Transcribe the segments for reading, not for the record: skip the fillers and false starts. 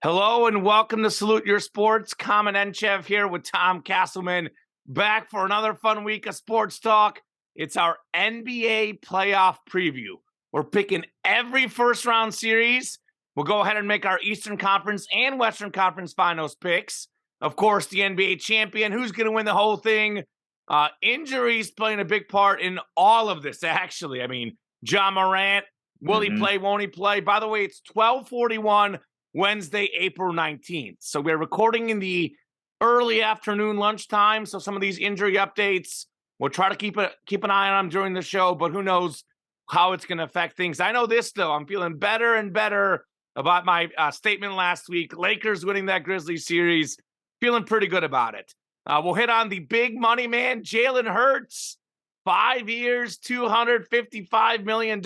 Hello and welcome to Salute Your Sports. Kamen Entchev here with Tom Casselman, back for another fun week of sports talk. It's our NBA playoff preview. We're picking every first round series. We'll go ahead and make our Eastern Conference and Western Conference finals picks. Of course, the NBA champion, who's going to win the whole thing. Injuries playing a big part in all of this, actually. I mean, Ja Morant, will he play, won't he play? By the way, it's 12:41 Wednesday, April 19th. So we're recording in the early afternoon lunchtime. So some of these injury updates, we'll try to keep an eye on them during the show, but who knows how it's going to affect things. I know this, though. I'm feeling better and better about my statement last week. Lakers winning that Grizzlies series. Feeling pretty good about it. We'll hit on the big money man, Jalen Hurts. 5 years, $255 million.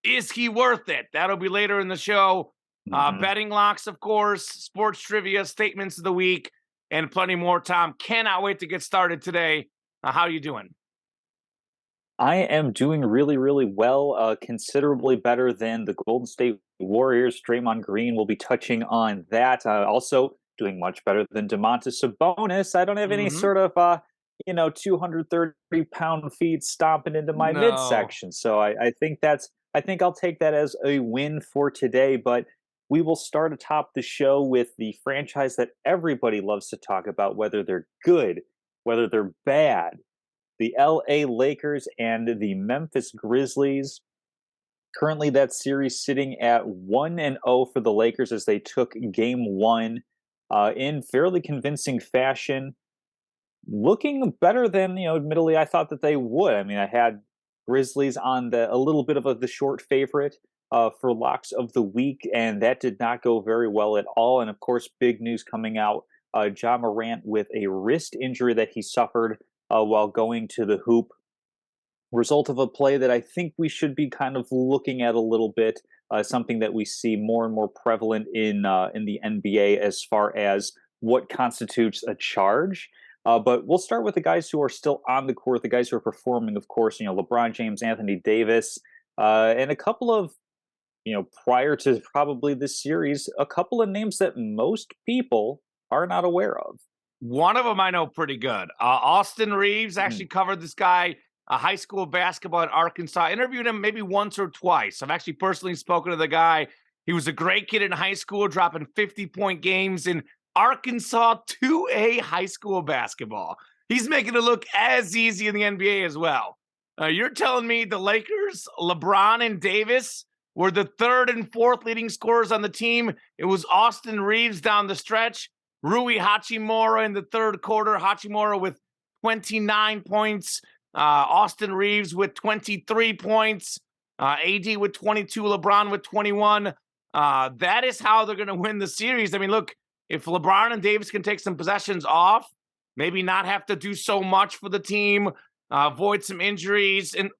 Is he worth it? That'll be later in the show. Betting locks, of course, sports trivia, statements of the week, and plenty more. Tom, cannot wait to get started today. How are you doing? I am doing really, really well, considerably better than the Golden State Warriors. Draymond Green will be touching on that. Also doing much better than Domantas Sabonis. I don't have any sort of, 230-pound feet stomping into my No. midsection. So I think I'll take that as a win for today. But we will start atop the show with the franchise that everybody loves to talk about, whether they're good, whether they're bad, the LA Lakers and the Memphis Grizzlies. Currently, that series sitting at 1-0 for the Lakers as they took game one in fairly convincing fashion. Looking better than, admittedly, I thought that they would. I mean, I had Grizzlies on a little bit of the short favorite for locks of the week, and that did not go very well at all. And of course, big news coming out: Ja Morant with a wrist injury that he suffered while going to the hoop. Result of a play that I think we should be kind of looking at a little bit, something that we see more and more prevalent in the NBA as far as what constitutes a charge. But we'll start with the guys who are still on the court, the guys who are performing, of course, LeBron James, Anthony Davis, and a couple of, prior to probably this series, a couple of names that most people are not aware of. One of them I know pretty good. Austin Reeves actually covered this guy, high school basketball in Arkansas. I interviewed him maybe once or twice. I've actually personally spoken to the guy. He was a great kid in high school, dropping 50-point games in Arkansas 2A high school basketball. He's making it look as easy in the NBA as well. You're telling me the Lakers, LeBron and Davis, were the third and fourth leading scorers on the team. It was Austin Reeves down the stretch. Rui Hachimura in the third quarter. Hachimura with 29 points. Austin Reeves with 23 points. AD with 22. LeBron with 21. That is how they're going to win the series. I mean, look, if LeBron and Davis can take some possessions off, maybe not have to do so much for the team, avoid some injuries. And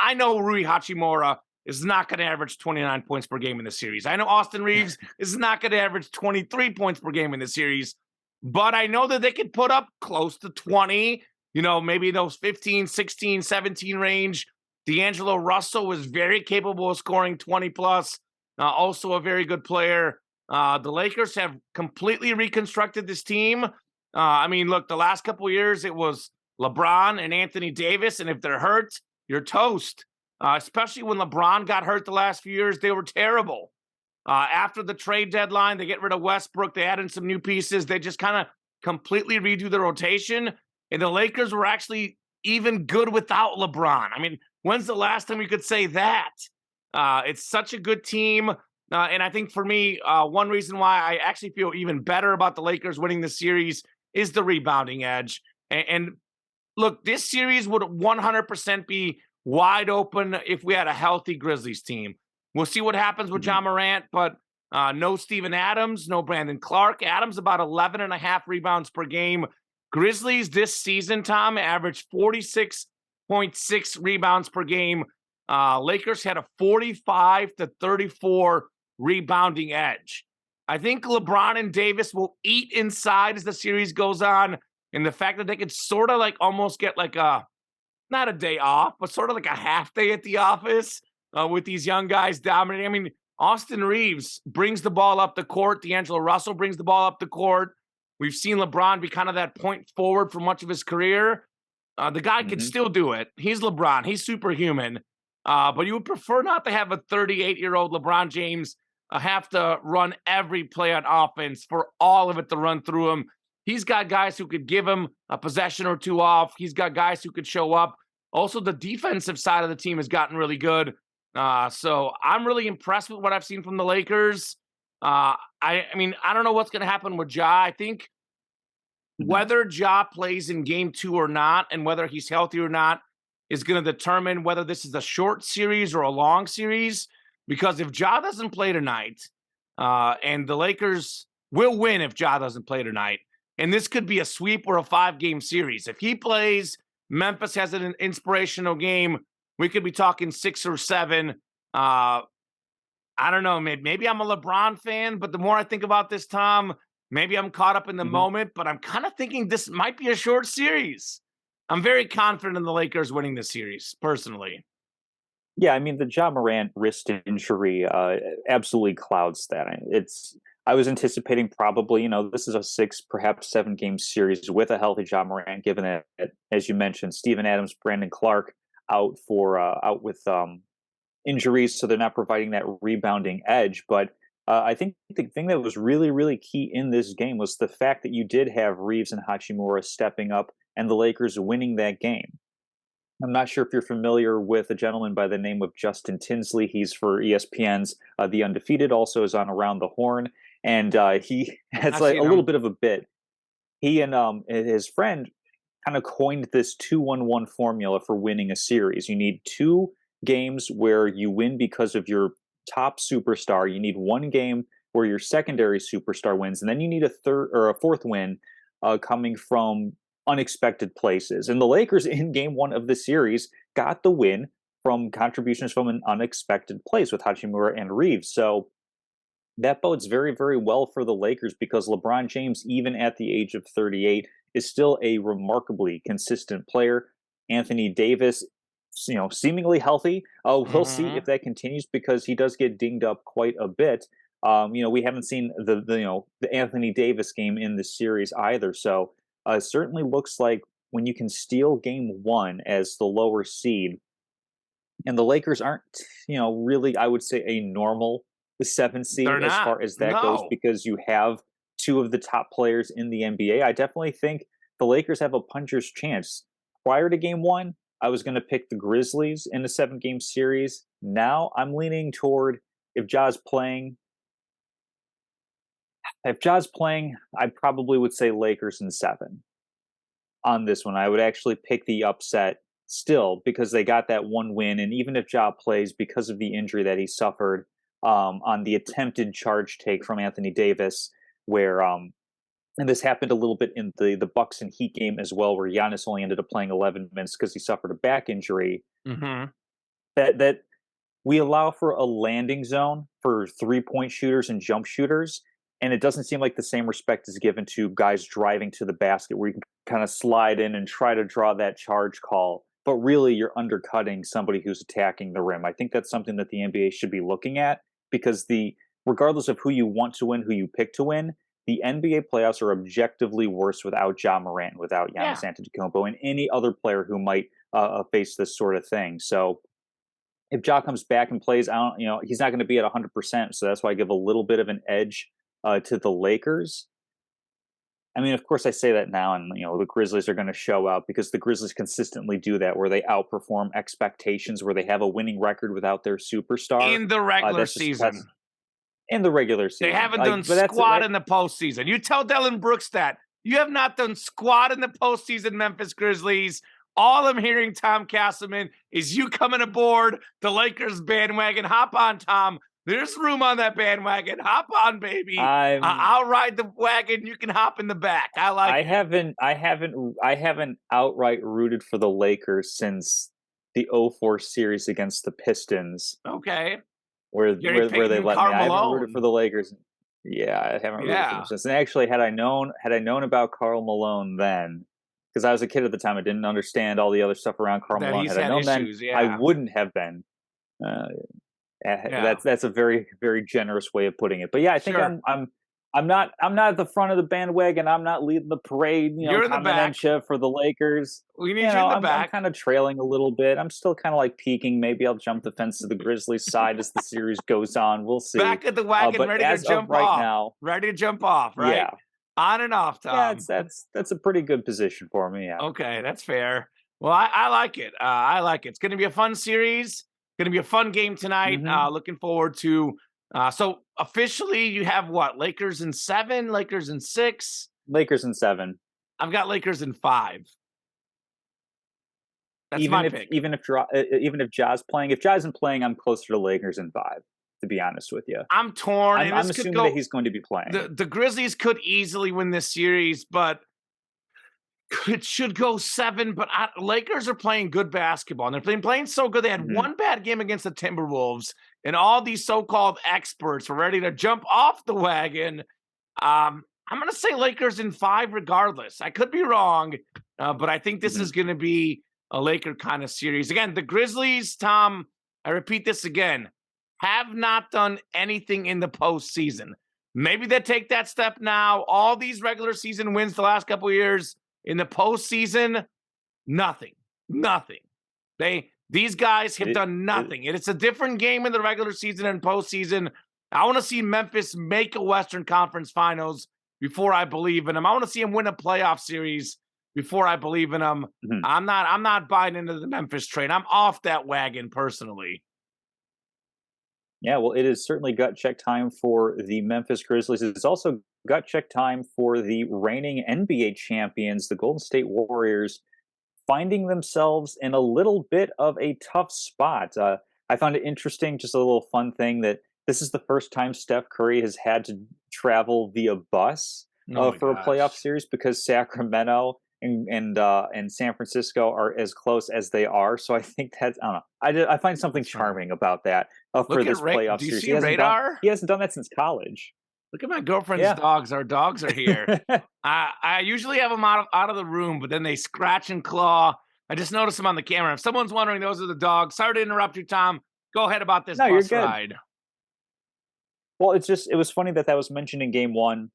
I know Rui Hachimura is not going to average 29 points per game in the series. I know Austin Reeves is not going to average 23 points per game in the series, but I know that they could put up close to 20, maybe those 15, 16, 17 range. D'Angelo Russell was very capable of scoring 20 plus, also a very good player. The Lakers have completely reconstructed this team. I mean, look, the last couple of years, it was LeBron and Anthony Davis, and if they're hurt, you're toast. Especially when LeBron got hurt the last few years, they were terrible. After the trade deadline, they get rid of Westbrook. They add in some new pieces. They just kind of completely redo the rotation. And the Lakers were actually even good without LeBron. I mean, when's the last time you could say that? It's such a good team. And I think for me, one reason why I actually feel even better about the Lakers winning the series is the rebounding edge. And look, this series would 100% be wide open if we had a healthy Grizzlies team. We'll see what happens with Ja Morant, but no Steven Adams, no Brandon Clark. Adams about 11 and a half rebounds per game. Grizzlies this season, Tom, averaged 46.6 rebounds per game. Lakers had a 45-34 rebounding edge. I think LeBron and Davis will eat inside as the series goes on, and the fact that they could sort of like almost get like not a day off, but sort of like a half day at the office with these young guys dominating. I mean, Austin Reeves brings the ball up the court. D'Angelo Russell brings the ball up the court. We've seen LeBron be kind of that point forward for much of his career. The guy could still do it. He's LeBron. He's superhuman. But you would prefer not to have a 38-year-old LeBron James have to run every play on offense for all of it to run through him. He's got guys who could give him a possession or two off. He's got guys who could show up. Also, the defensive side of the team has gotten really good. So I'm really impressed with what I've seen from the Lakers. I mean, I don't know what's going to happen with Ja. I think whether Ja plays in game 2 or not, and whether he's healthy or not, is going to determine whether this is a short series or a long series. Because if Ja doesn't play tonight, and the Lakers will win if Ja doesn't play tonight, and this could be a sweep or a 5-game series. If he plays, Memphis has an inspirational game. We could be talking 6 or 7. I don't know. Maybe I'm a LeBron fan, but the more I think about this, Tom, maybe I'm caught up in the moment, but I'm kind of thinking this might be a short series. I'm very confident in the Lakers winning this series, personally. Yeah, I mean, the Ja Morant wrist injury absolutely clouds that. I was anticipating probably, this is a 6, perhaps 7-game series with a healthy Ja Morant, given that, as you mentioned, Steven Adams, Brandon Clark out with injuries, so they're not providing that rebounding edge. But I think the thing that was really, really key in this game was the fact that you did have Reeves and Hachimura stepping up and the Lakers winning that game. I'm not sure if you're familiar with a gentleman by the name of Justin Tinsley. He's for ESPN's The Undefeated, also is on Around the Horn, and he has like a little bit of a bit. He and his friend kind of coined this 2-1-1 formula for winning a series. You need 2 games where you win because of your top superstar. You need 1 game where your secondary superstar wins, and then you need a third or a 4th win coming from unexpected places. And the Lakers in game 1 of the series got the win from contributions from an unexpected place with Hachimura and Reeves. So that bodes very, very well for the Lakers because LeBron James, even at the age of 38, is still a remarkably consistent player. Anthony Davis, seemingly healthy. We'll see if that continues because he does get dinged up quite a bit. We haven't seen the Anthony Davis game in this series either. So it certainly looks like when you can steal game 1 as the lower seed, and the Lakers aren't, really, I would say, a normal 7 seed as far as that goes, because you have 2 of the top players in the NBA. I definitely think the Lakers have a puncher's chance. Prior to game 1, I was going to pick the Grizzlies in a 7-game series. Now I'm leaning toward if Ja's playing, I probably would say Lakers in 7 on this one. I would actually pick the upset still because they got that 1 win. And even if Ja plays, because of the injury that he suffered on the attempted charge take from Anthony Davis, where and this happened a little bit in the Bucks and Heat game as well, where Giannis only ended up playing 11 minutes because he suffered a back injury. That we allow for a landing zone for 3-point shooters and jump shooters, and it doesn't seem like the same respect is given to guys driving to the basket where you can kind of slide in and try to draw that charge call, but really you're undercutting somebody who's attacking the rim. I think that's something that the NBA should be looking at because regardless of who you want to win, who you pick to win, the NBA playoffs are objectively worse without Ja Morant, without Giannis Antetokounmpo, and any other player who might face this sort of thing. So if Ja comes back and plays, he's not going to be at 100%. So that's why I give a little bit of an edge to the Lakers. I mean, of course, I say that now, and the Grizzlies are going to show out because the Grizzlies consistently do that, where they outperform expectations, where they have a winning record without their superstar in the regular season. In the regular season, they haven't done squat in the postseason. You tell Dylan Brooks that you have not done squat in the postseason, Memphis Grizzlies. All I'm hearing, Tom Casselman, is you coming aboard the Lakers bandwagon. Hop on, Tom. There's room on that bandwagon. Hop on, baby. I'll ride the wagon. You can hop in the back. I haven't outright rooted for the Lakers since the 04 series against the Pistons. Okay. Where they let me. I haven't rooted for the Lakers. Yeah, I haven't rooted for them since. And actually, had I known about Karl Malone then, because I was a kid at the time, I didn't understand all the other stuff around Karl Malone. Had I known then, I wouldn't have been Yeah, That's a very, very generous way of putting it. But yeah, I think sure. I'm not at the front of the bandwagon. I'm not leading the parade. You're in the Kamen back. Entchev for the Lakers. We need you in the I'm back. kind of trailing a little bit. I'm still kind of like peeking. Maybe I'll jump the fence to the Grizzlies side as the series goes on. We'll see. Back at the wagon, But ready to as of jump right off. now, Ready to jump off, right? yeah, On and off, yeah, Tom. that's a pretty good position for me. Yeah. Okay, that's fair. Well, I like it. I like it. It's going to be a fun series. Going to be a fun game tonight. Hmm. Looking forward to. So officially, you have what? Lakers in 7, Lakers in 6. Lakers in 7. I've got Lakers in 5. That's Even my if pick. even if even if Ja's playing, if Ja isn't playing, I'm closer to Lakers in 5. To be honest with you, I'm torn, and I'm this could assuming that go. he's going to be playing. The Grizzlies could easily win this series, but it should go 7. But Lakers are playing good basketball, and they're playing so good. They had Mhm. one bad game against the Timberwolves, and all these so-called experts were ready to jump off the wagon. I'm going to say Lakers in 5 regardless. I could be wrong, but I think this Mhm. is going to be a Laker kind of series. Again, the Grizzlies, Tom, I repeat this again, have not done anything in the postseason. Maybe they take that step now. All these regular season wins the last couple of years in the postseason, nothing. Nothing. These guys have It, done it, nothing. And it's a different game in the regular season and postseason. I want to see Memphis make a Western Conference Finals before I believe in them. I want to see them win a playoff series before I believe in them. mhm. I'm not buying into the Memphis train. I'm off that wagon personally. Yeah, well, it is certainly gut check time for the Memphis Grizzlies. It's also gut check time for the reigning NBA champions, the Golden State Warriors, finding themselves in a little bit of a tough spot. I found it interesting, just a little fun thing, that this is the first time Steph Curry has had to travel via bus Oh my for a playoff gosh. series because Sacramento and San Francisco are as close as they are. So I think that's, I don't know. I find something That's funny. charming about that for Look at this playoff Do you series. see Radar? He hasn't done that since college. Look at my girlfriend's Yeah. dogs. Our dogs are here. I usually have them out of the room, but then they scratch and claw. I just noticed them on the camera. If someone's wondering, those are the dogs. Sorry to interrupt you, Tom. Go ahead about this No, you're bus good. ride. Well, it was funny that was mentioned in game one.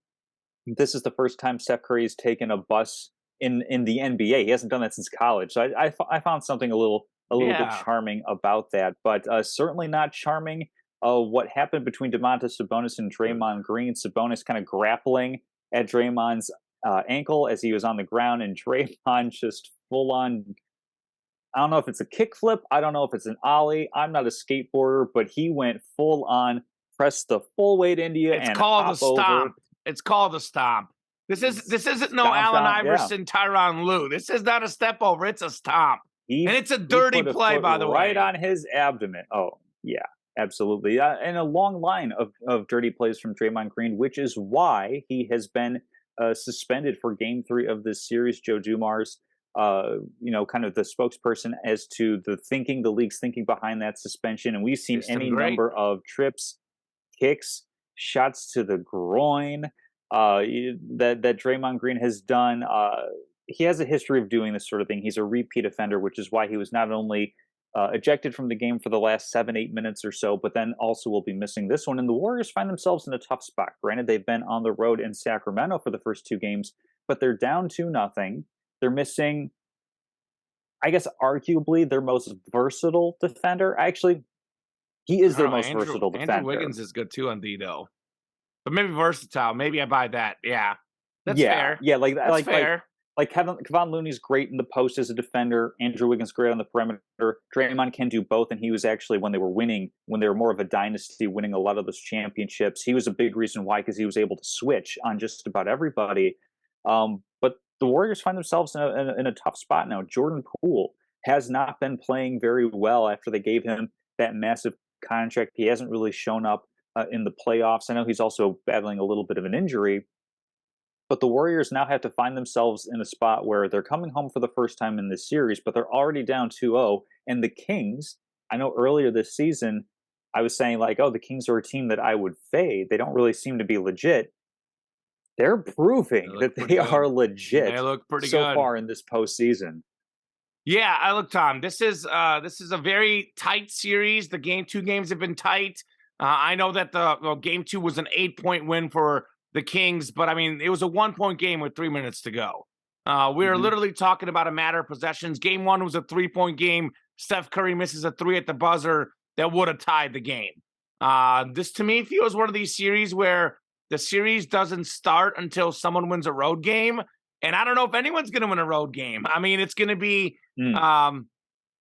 This is the first time Steph Curry has taken a bus in the NBA. He hasn't done that since college. So I found something a little bit Yeah. charming about that, but certainly not charming. What happened between Domantas Sabonis and Draymond Green? Sabonis kind of grappling at Draymond's ankle as he was on the ground, and Draymond just full on. I don't know if it's a kickflip. I don't know if it's an ollie. I'm not a skateboarder, but he went full on, pressed the full weight into you, It's and called a hop over. stomp. It's called a stomp. This isn't no Stomped Allen on, yeah. Iverson, Tyronn Lue. This is not a step over. It's a stomp. And it's a He dirty put a play, foot by the right way. on his abdomen. Oh, yeah, absolutely. And a long line of dirty plays from Draymond Green, which is why he has been suspended for Game 3 of this series. Joe Dumars, kind of the spokesperson as to the league's thinking behind that suspension. And we've seen System any great. number of trips, kicks, shots to the groin that Draymond Green has done. He has a history of doing this sort of thing. He's a repeat offender, which is why he was not only ejected from the game for the last 7-8 minutes or so, but then also will be missing this one. And the Warriors find themselves in a tough spot. Granted, they've been on the road in Sacramento for the first 2 games, but they're down 2-0. They're missing, I guess, arguably their most versatile defender. Actually, he I is don't their know. most versatile Andrew defender. Wiggins is good too on D though. But maybe versatile. Maybe I buy that. Yeah. That's Yeah, fair. yeah, That's fair. Kevon Looney's great in the post as a defender. Andrew Wiggins great on the perimeter. Draymond can do both, and he was actually when they were winning, when they were more of a dynasty, winning a lot of those championships. He was a big reason why, because he was able to switch on just about everybody. But the Warriors find themselves in a tough spot now. Jordan Poole has not been playing very well after they gave him that massive contract. He hasn't really shown up in the playoffs. I know he's also battling a little bit of an injury, but the Warriors now have to find themselves in a spot where they're coming home for the first time in this series, but they're already down 2-0. And the Kings, I know earlier this season, I was saying, like, oh, the Kings are a team that I would fade. They don't really seem to be legit. They're They proving look that pretty they good. are They legit look pretty so good. far in this postseason. Yeah, I look, Tom. This is a very tight series. The two games have been tight. I know that the game two was an 8-point win for the Kings, but I mean it was a 1-point game with 3 minutes to go. We are Mhm. literally talking about a matter of possessions. Game one was a 3-point game. Steph Curry misses a three at the buzzer that would have tied the game. This to me feels one of these series where the series doesn't start until someone wins a road game, and I don't know if anyone's going to win a road game. I mean, it's going to be Mm. um,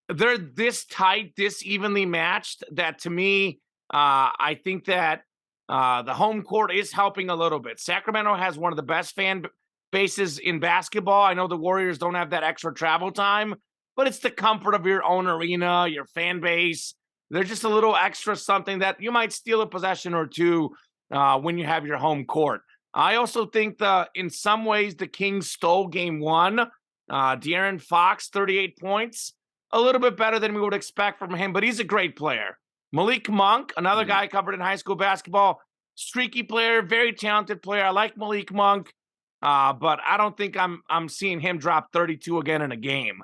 they're this tight, this evenly matched that to me, I think that the home court is helping a little bit. Sacramento has one of the best fan bases in basketball. I know the Warriors don't have that extra travel time, but it's the comfort of your own arena, your fan base. There's just a little extra something that you might steal a possession or two when you have your home court. I also think in some ways the Kings stole game one. De'Aaron Fox, 38 points, a little bit better than we would expect from him, but he's a great player. Malik Monk, another Mhm. guy covered in high school basketball, streaky player, very talented player. I like Malik Monk, but I don't think I'm seeing him drop 32 again in a game.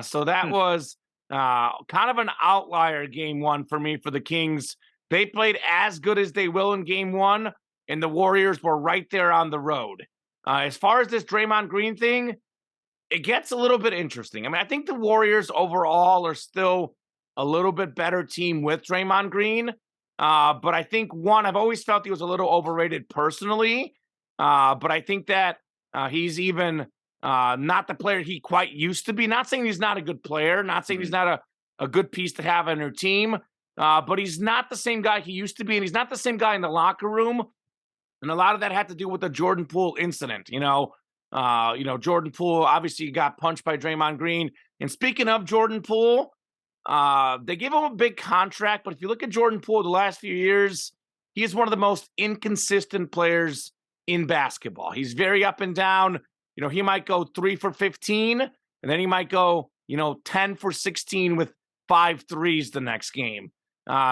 So that Hmm. was kind of an outlier game one for me for the Kings. They played as good as they will in game one, and the Warriors were right there on the road. As far as this Draymond Green thing, it gets a little bit interesting. I mean, I think the Warriors overall are still a little bit better team with Draymond Green. But I think I've always felt he was a little overrated personally. But I think that he's even not the player he quite used to be. Not saying he's not a good player, not saying he's Mhm. not a good piece to have on your team. But he's not the same guy he used to be, and he's not the same guy in the locker room. And a lot of that had to do with the Jordan Poole incident. Jordan Poole obviously got punched by Draymond Green. And speaking of Jordan Poole, they gave him a big contract, but if you look at Jordan Poole the last few years, he is one of the most inconsistent players in basketball. He's very up and down. He might go 3 for 15, and then he might go, 10 for 16 with 5 threes the next game.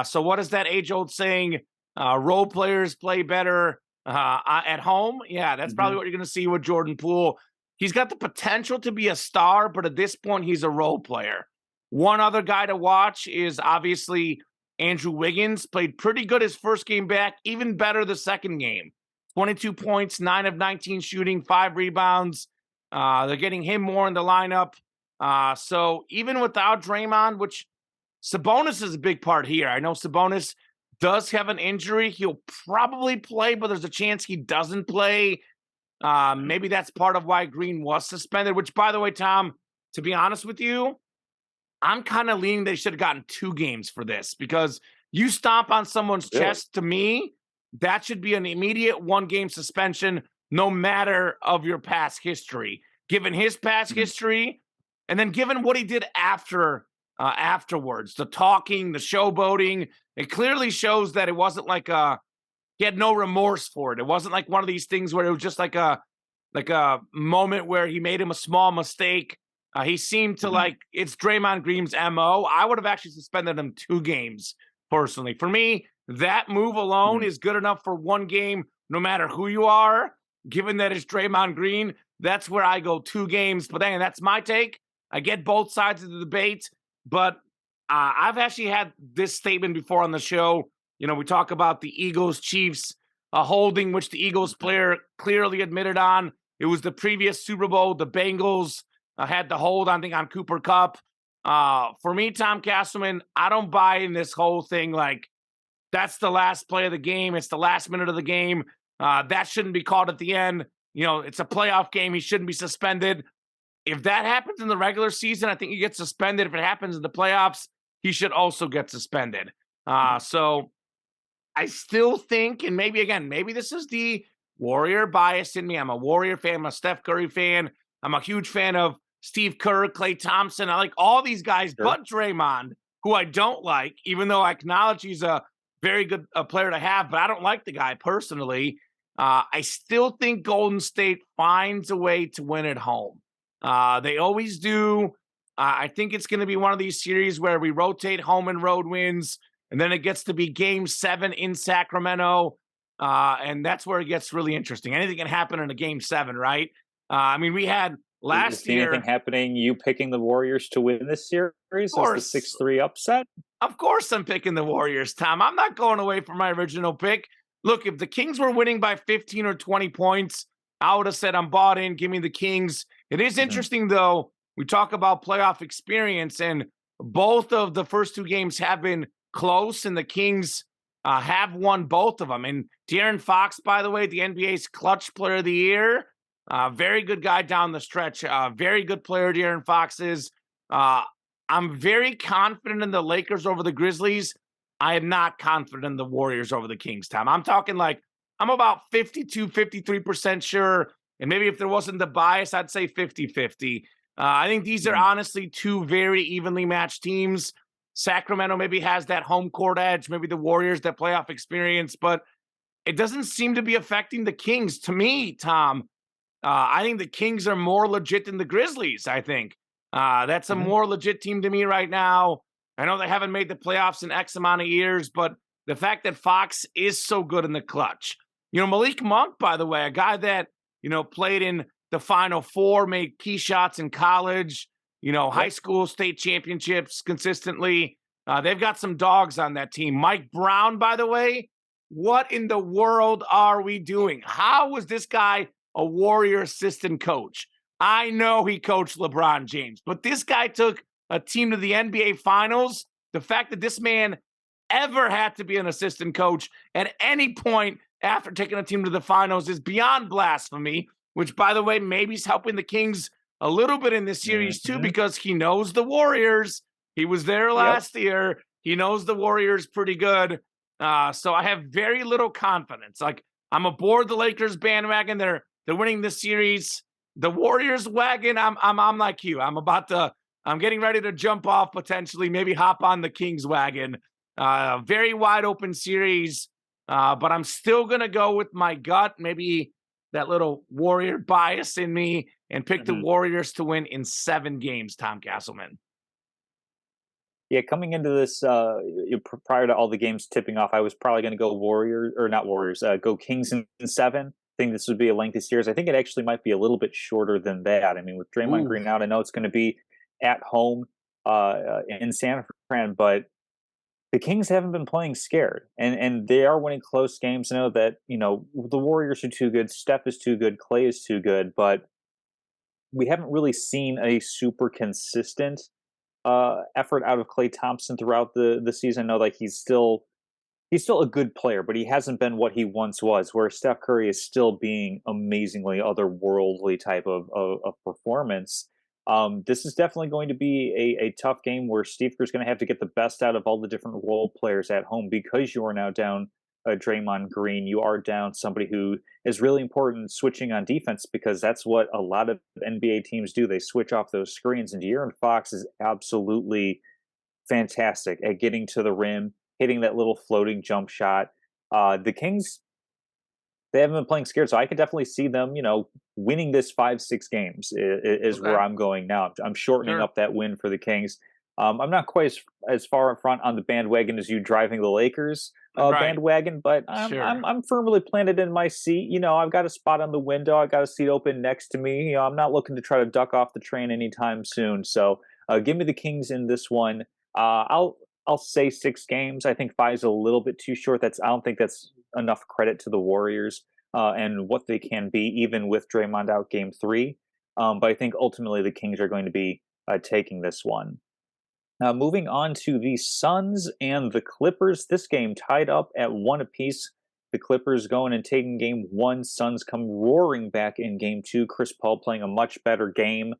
So what is that age-old saying? Role players play better at home. Yeah, that's probably Mhm. what you're going to see with Jordan Poole. He's got the potential to be a star, but at this point, he's a role player. One other guy to watch is obviously Andrew Wiggins. Played pretty good his first game back, even better the second game. 22 points, 9 of 19 shooting, 5 rebounds. They're getting him more in the lineup. So even without Draymond, which Sabonis is a big part here. I know Sabonis does have an injury. He'll probably play, but there's a chance he doesn't play. Maybe that's part of why Green was suspended, which, by the way, Tom, to be honest with you, I'm kind of leaning they should have gotten 2 games for this because you stomp on someone's Really? chest, to me, that should be an immediate 1-game suspension, no matter of your past history. Given his past Mhm. history, and then given what he did afterwards, the talking, the showboating, it clearly shows that it wasn't like he had no remorse for it. It wasn't like one of these things where it was just like a moment where he made him a small mistake. He seemed to Mhm. like it's Draymond Green's MO. I would have actually suspended him 2 games personally. For me, that move alone Mhm. is good enough for 1 game, no matter who you are. Given that it's Draymond Green, that's where I go 2 games. But then that's my take. I get both sides of the debate, but I've actually had this statement before on the show. We talk about the Eagles Chiefs holding, which the Eagles player clearly admitted on. It was the previous Super Bowl. The Bengals had the hold, I think, on Cooper Kupp. For me, Tom Casselman, I don't buy in this whole thing like that's the last play of the game. It's the last minute of the game. That shouldn't be called at the end. It's a playoff game. He shouldn't be suspended. If that happens in the regular season, I think he gets suspended. If it happens in the playoffs, he should also get suspended. So I still think, and maybe this is the Warrior bias in me. I'm a Warrior fan. I'm a Steph Curry fan. I'm a huge fan of Steve Kerr, Klay Thompson. I like all these guys, Sure. but Draymond, who I don't like, even though I acknowledge he's a very good player to have, but I don't like the guy personally. I still think Golden State finds a way to win at home. They always do. I think it's going to be one of these series where we rotate home and road wins, and then it gets to be game 7 in Sacramento. And that's where it gets really interesting. Anything can happen in a game 7, right? I mean, we had last See anything year, happening? You picking the Warriors to win this series of as the course, 6-3 upset? of course, I'm picking the Warriors, Tom. I'm not going away from my original pick. Look, if the Kings were winning by 15 or 20 points, I would have said I'm bought in. Give me the Kings. It is Mhm. interesting, though. We talk about playoff experience, and both of the first two games have been close, and the Kings have won both of them. And De'Aaron Fox, by the way, the NBA's clutch player of the year, very good guy down the stretch. Very good player, De'Aaron Fox is. Uh, I'm very confident in the Lakers over the Grizzlies. I am not confident in the Warriors over the Kings, Tom. I'm talking like I'm about 52, 53% sure. And maybe if there wasn't the bias, I'd say 50-50. I think these are Mhm. honestly two very evenly matched teams. Sacramento maybe has that home court edge, maybe the Warriors that playoff experience, but it doesn't seem to be affecting the Kings. To me, Tom, I think the Kings are more legit than the Grizzlies, I think. That's a Mhm. more legit team to me right now. I know they haven't made the playoffs in X amount of years, but the fact that Fox is so good in the clutch. Malik Monk, by the way, a guy that, played in the Final Four, made key shots in college, high Yep. school state championships consistently. They've got some dogs on that team. Mike Brown, by the way, what in the world are we doing? How was this guy a Warrior assistant coach? I know he coached LeBron James, but this guy took a team to the NBA Finals. The fact that this man ever had to be an assistant coach at any point after taking a team to the finals is beyond blasphemy, which, by the way, maybe is helping the Kings a little bit in this series too, Mhm. because he knows the Warriors. He was there Yep. last year. He knows the Warriors pretty good. So I have very little confidence. Like, I'm aboard the Lakers bandwagon. They're winning this series. The Warriors wagon, I'm like you. I'm getting ready to jump off, potentially, maybe hop on the Kings wagon. Very wide open series. But I'm still gonna go with my gut, maybe that little Warrior bias in me, and pick the Mhm. Warriors to win in 7 games, Tom Casselman. Yeah, coming into this, prior to all the games tipping off, I was probably going to go Warriors or not Warriors, go Kings in 7. I think this would be a lengthy series. I think it actually might be a little bit shorter than that. I mean, with Draymond Ooh. Green out, I know it's going to be at home in San Fran, but the Kings haven't been playing scared, and they are winning close games. I know that the Warriors are too good, Steph is too good, Clay is too good, but we haven't really seen a super consistent effort out of Clay Thompson throughout the season. I know like he's still a good player, but he hasn't been what he once was. Where Steph Curry is still being amazingly otherworldly type of performance. This is definitely going to be a tough game where Steve Kerr's going to have to get the best out of all the different role players at home because you are now down Draymond Green. You are down somebody who is really important switching on defense because that's what a lot of NBA teams do. They switch off those screens, and De'Aaron Fox is absolutely fantastic at getting to the rim, hitting that little floating jump shot. The Kings, they haven't been playing scared, so I could definitely see them, winning this 5-6 games is Okay. where I'm going now. I'm shortening Sure. up that win for the Kings. I'm not quite as far in front on the bandwagon as you driving the Lakers Right. bandwagon, but I'm, Sure. I'm I'm firmly planted in my seat. I've got a spot on the window. I got a seat open next to me. I'm not looking to try to duck off the train anytime soon. So give me the Kings in this one. I'll say 6 games. I think 5 is a little bit too short. I don't think that's enough credit to the Warriors and what they can be, even with Draymond out game 3. But I think ultimately the Kings are going to be taking this one. Moving on to the Suns and the Clippers. This game tied up at 1 apiece. The Clippers going and taking game 1. Suns come roaring back in game 2. Chris Paul playing a much better game.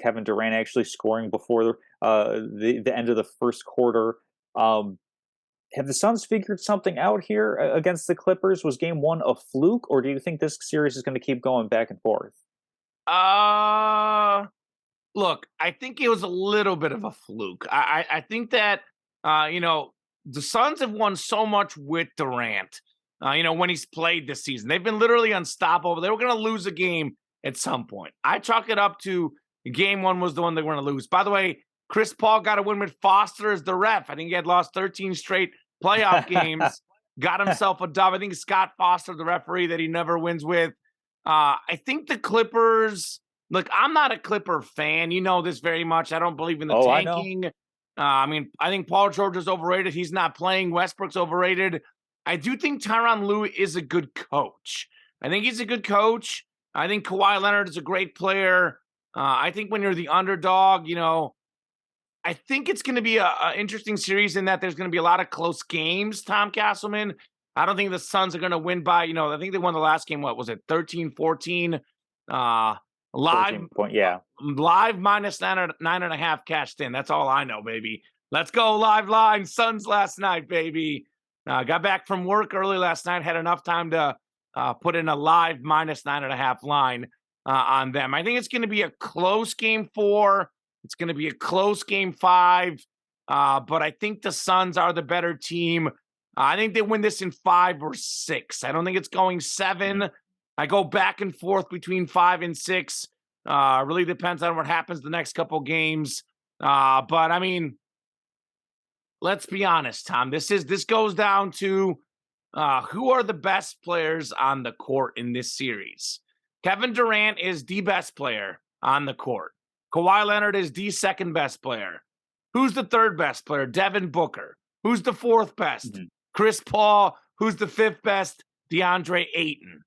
Kevin Durant actually scoring before the end of the first quarter. Um, have the Suns figured something out here against the Clippers? Was game 1 a fluke, or do you think this series is going to keep going back and forth? Uh Look, I think it was a little bit of a fluke. I think that the Suns have won so much with Durant. When he's played this season, they've been literally unstoppable. They were going to lose a game at some point. I chalk it up to game 1 was the one they were going to lose. By the way, Chris Paul got a win with Foster as the ref. I think he had lost 13 straight playoff games. Got himself a dub. I think Scott Foster, the referee that he never wins with. I think the Clippers. look, I'm not a Clipper fan. You know this very much. I don't believe in the Oh, I know. tanking. I mean, I think Paul George is overrated. He's not playing. Westbrook's overrated. I do think Tyronn Lue is a good coach. I think he's a good coach. I think Kawhi Leonard is a great player. I think when you're the underdog, I think it's going to be a interesting series in that there's going to be a lot of close games, Tom Casselman. I don't think the Suns are going to win by, I think they won the last game, what was it, 13-14? Live 14 point, yeah. live minus 9.5 cashed in. That's all I know, baby. Let's go live line. Suns last night, baby. Got back from work early last night, had enough time to put in a live minus 9.5 line on them. I think it's going to be a close game 4. It's going to be a close game 5, but I think the Suns are the better team. I think they win this in 5 or 6. I don't think it's going 7. I go back and forth between 5 and 6. Really depends on what happens the next couple games. But I mean, let's be honest, Tom. This goes down to who are the best players on the court in this series. Kevin Durant is the best player on the court. Kawhi Leonard is the second best player. Who's the third best player? Devin Booker. Who's the fourth best? Chris Paul. Who's the fifth best? DeAndre Ayton.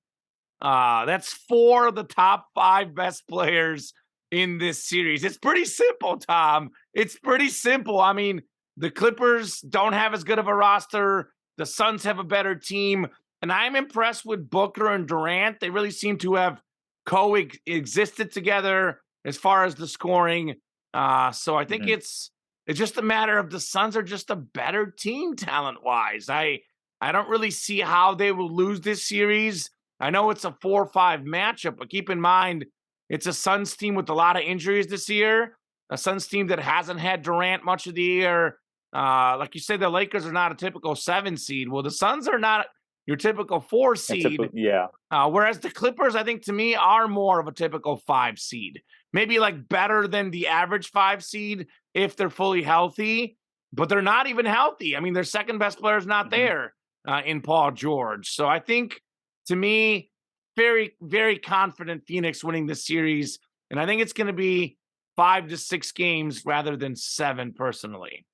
That's 4 of the top 5 best players in this series. It's pretty simple, Tom. It's pretty simple. I mean, the Clippers don't have as good of a roster. The Suns have a better team. And I'm impressed with Booker and Durant. They really seem to have coexisted together as far as the scoring. So I think it's just a matter of the Suns are just a better team talent-wise. I don't really see how they will lose this series. I know it's a 4-5 matchup, but keep in mind, it's a Suns team with a lot of injuries this year, a Suns team that hasn't had Durant much of the year. Like you said, the Lakers are not a typical 7 seed. Well, the Suns are not your typical 4 seed. Yeah. Whereas the Clippers, I think, to me, are more of a typical 5 seed. Maybe like better than the average 5 seed if they're fully healthy, but they're not even healthy. I mean, their second best player is not there in Paul George. So I think, to me, very, very confident Phoenix winning this series. And I think it's going to be 5 to 6 games rather than 7 personally.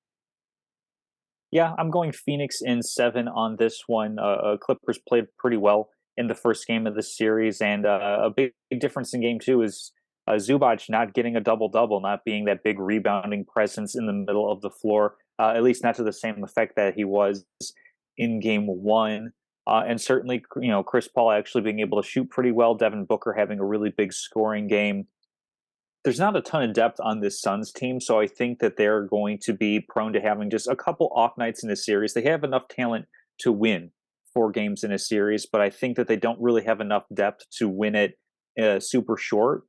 Yeah, I'm going Phoenix in 7 on this one. Clippers played pretty well in the first game of the series, and a big difference in game 2 is Zubac not getting a double-double, not being that big rebounding presence in the middle of the floor, at least not to the same effect that he was in game 1. And certainly, Chris Paul actually being able to shoot pretty well, Devin Booker having a really big scoring game. There's not a ton of depth on this Suns team, so I think that they're going to be prone to having just a couple off nights in a series. They have enough talent to win 4 games in a series, but I think that they don't really have enough depth to win it super short.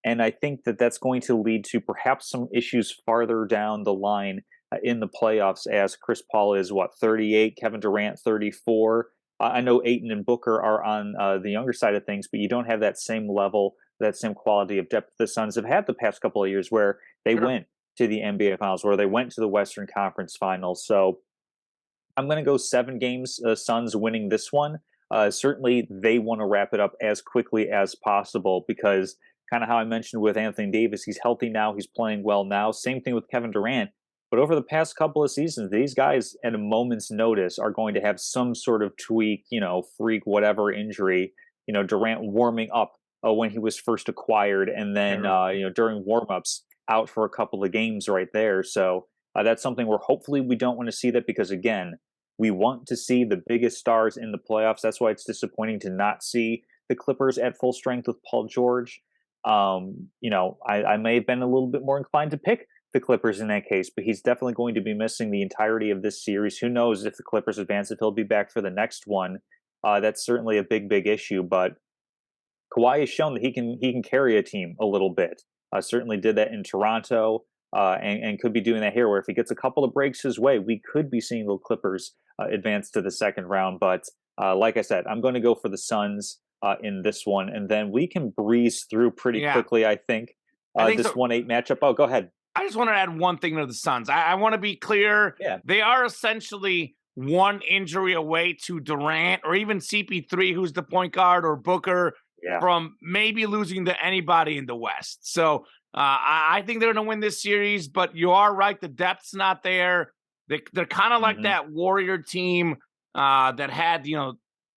And I think that that's going to lead to perhaps some issues farther down the line in the playoffs, as Chris Paul is, 38, Kevin Durant, 34. I know Ayton and Booker are on the younger side of things, but you don't have that same level, that same quality of depth the Suns have had the past couple of years, where they went to the NBA Finals, where they went to the Western Conference Finals. So I'm going to go 7 games, Suns winning this one. Certainly, they want to wrap it up as quickly as possible because, kind of how I mentioned with Anthony Davis, he's healthy now, he's playing well now. Same thing with Kevin Durant. But over the past couple of seasons, these guys at a moment's notice are going to have some sort of tweak, freak, whatever injury. Durant warming up when he was first acquired, and then during warmups out for a couple of games right there. So that's something where hopefully we don't want to see that, because again, we want to see the biggest stars in the playoffs. That's why it's disappointing to not see the Clippers at full strength with Paul George. I may have been a little bit more inclined to pick the Clippers in that case, but he's definitely going to be missing the entirety of this series. Who knows if the Clippers advance, if he'll be back for the next one. That's certainly a big issue, but Kawhi has shown that he can carry a team a little bit. Certainly did that in Toronto, and could be doing that here, where if he gets a couple of breaks his way, we could be seeing the Clippers advance to the second round. But like I said, I'm going to go for the Suns in this one, and then we can breeze through pretty quickly, I think this 1-8 matchup. Oh, go ahead. I just want to add one thing to the Suns. I want to be clear. Yeah. They are essentially one injury away to Durant or even CP3, who's the point guard, or Booker, Yeah. from maybe losing to anybody in the West. So I think they're going to win this series, but you are right. The depth's not there. They're kind of like Hmm. that Warrior team that had,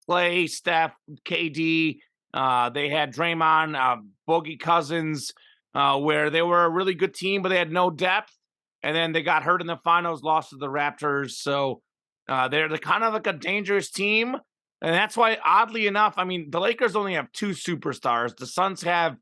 Clay, Steph, KD. They had Draymond, Boogie Cousins, where they were a really good team, but they had no depth. And then they got hurt in the finals, lost to the Raptors. So they're kind of like a dangerous team. And that's why, oddly enough, I mean, the Lakers only have two superstars. The Suns have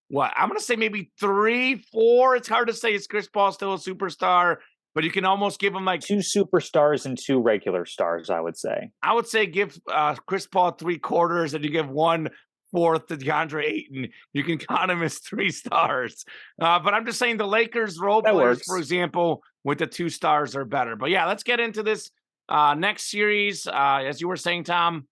what? I'm going to say maybe three, four. It's hard to say. Is Chris Paul still a superstar? But you can almost give him like, Two superstars and two regular stars, I would say. I would say give Chris Paul three quarters and you give one fourth to DeAndre Ayton. You can count him as three stars. But I'm just saying the Lakers role That players, for works. example, with the two stars are better. But yeah, let's get into this next series. As you were saying, Tom,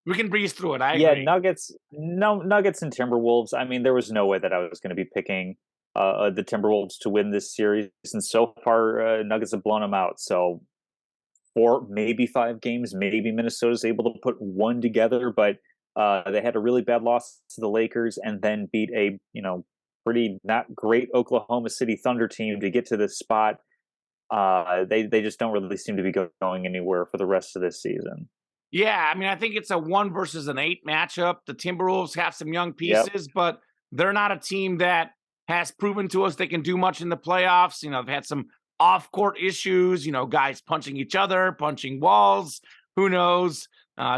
we can breeze through it. I Yeah, agree. Nuggets, no Nuggets and Timberwolves. I mean, there was no way that I was going to be picking the Timberwolves to win this series, and so far, Nuggets have blown them out. So four, maybe five games, maybe Minnesota's able to put one together, but they had a really bad loss to the Lakers, and then beat a pretty not great Oklahoma City Thunder team to get to this spot. They just don't really seem to be going anywhere for the rest of this season. Yeah, I mean, I think it's a 1 versus an 8 matchup. The Timberwolves have some young Yep. pieces, but they're not a team that has proven to us they can do much in the playoffs. They've had some off-court issues, guys punching each other, punching walls. Who knows?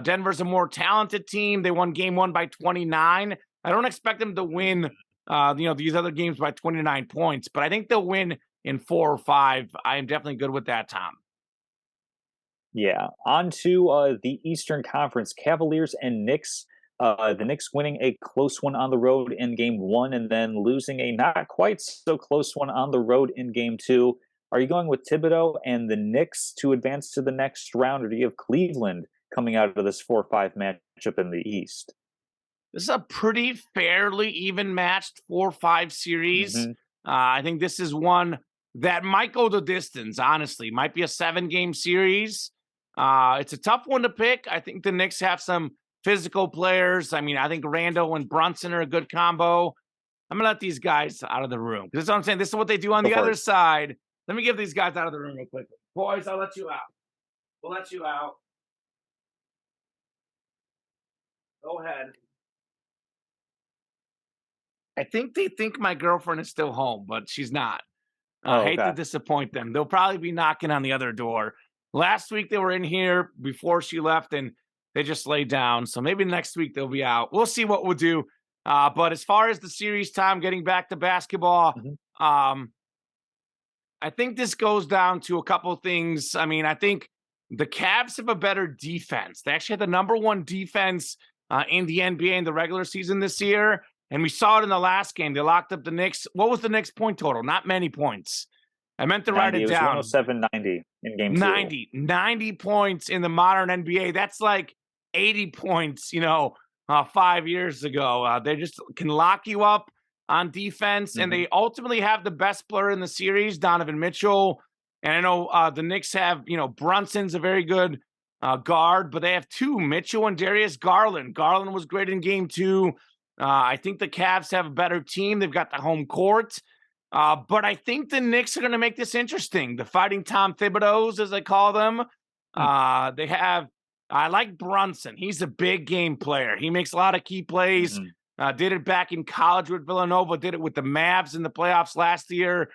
Denver's a more talented team. They won game 1 by 29. I don't expect them to win, these other games by 29 points, but I think they'll win in 4 or 5. I am definitely good with that, Tom. Yeah. On to the Eastern Conference, Cavaliers and Knicks. The Knicks winning a close one on the road in game one, and then losing a not quite so close one on the road in game two. Are you going with Thibodeau and the Knicks to advance to the next round, or do you have Cleveland coming out of this 4-5 matchup in the East? This is a pretty fairly even matched 4-5 series. Hmm. I think this is one that might go the distance, honestly. Might be a 7-game series. It's a tough one to pick. I think the Knicks have some physical players. I mean, I think Randall and Brunson are a good combo. I'm going to let these guys out of the room. This is what I'm saying. This is what they do on Go the for other it. side. Let me get these guys out of the room real quick. Boys, I'll let you out. We'll let you out. Go ahead. I think they think my girlfriend is still home, but she's not. I Oh, hate to okay. disappoint them. They'll probably be knocking on the other door. Last week they were in here before she left and they just laid down. So maybe next week they'll be out. We'll see what we'll do. But as far as the series time, getting back to basketball, Hmm. um, I think this goes down to a couple things. I mean, I think the Cavs have a better defense. They actually had the number one defense in the NBA in the regular season this year. And we saw it in the last game. They locked up the Knicks. What was the Knicks point total? Not many points. I meant to write 90. it It was down. 107-90 in game two. 90 points in the modern NBA. That's like 80 points, 5 years ago. They just can lock you up on defense, and Hmm. they ultimately have the best player in the series, Donovan Mitchell. And I know the Knicks have, Brunson's a very good guard, but they have two, Mitchell and Darius Garland. Garland was great in game two. I think the Cavs have a better team. They've got the home court. But I think the Knicks are going to make this interesting. The Fighting Tom Thibodeaus, as I call them. They have, I like Brunson. He's a big game player. He makes a lot of key plays. Hmm. Did it back in college with Villanova, did it with the Mavs in the playoffs last year.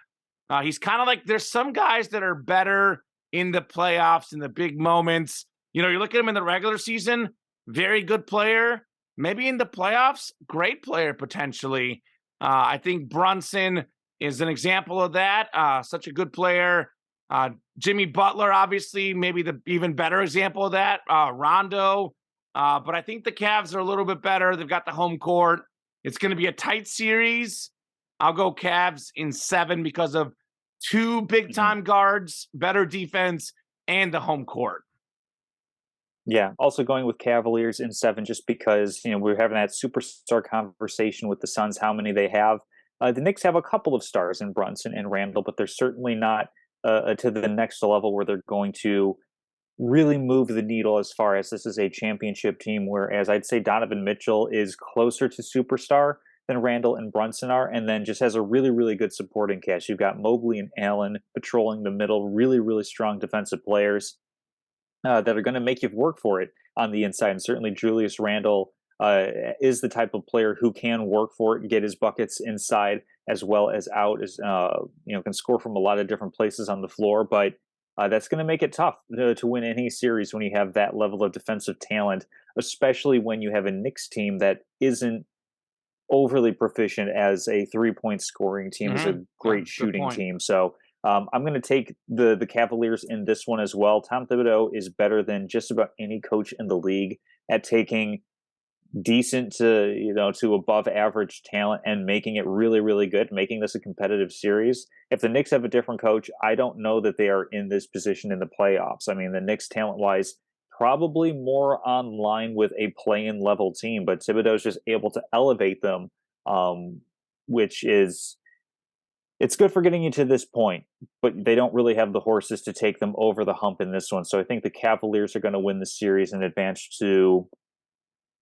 He's kind of like, there's some guys that are better in the playoffs, in the big moments. You look at him in the regular season, very good player. Maybe in the playoffs, great player potentially. I think Brunson is an example of that. Such a good player. Jimmy Butler, obviously, maybe the even better example of that. Rondo. But I think the Cavs are a little bit better. They've got the home court. It's going to be a tight series. I'll go Cavs in 7 because of two big Hmm. time guards, better defense, and the home court. Yeah, also going with Cavaliers in 7, just because we're having that superstar conversation with the Suns, how many they have. The Knicks have a couple of stars in Brunson and Randall, but they're certainly not to the next level where they're going to really move the needle as far as this is a championship team, whereas I'd say Donovan Mitchell is closer to superstar than Randall and Brunson are, and then just has a really, really good supporting cast. You've got Mobley and Allen patrolling the middle, really, really strong defensive players that are going to make you work for it on the inside. And certainly Julius Randle is the type of player who can work for it and get his buckets inside as well as out. As can score from a lot of different places on the floor, but that's going to make it tough to win any series when you have that level of defensive talent, especially when you have a Knicks team that isn't overly proficient as a 3-point scoring team, is a Yeah, great good shooting point. team. So I'm going to take the Cavaliers in this one as well. Tom Thibodeau is better than just about any coach in the league at taking decent to above average talent and making it really, really good, making this a competitive series. If the Knicks have a different coach, I don't know that they are in this position in the playoffs. I mean, the Knicks talent wise probably more on line with a play-in level team, but Thibodeau's just able to elevate them, which is it's good for getting you to this point, but they don't really have the horses to take them over the hump in this one. So I think the Cavaliers are going to win the series and advance to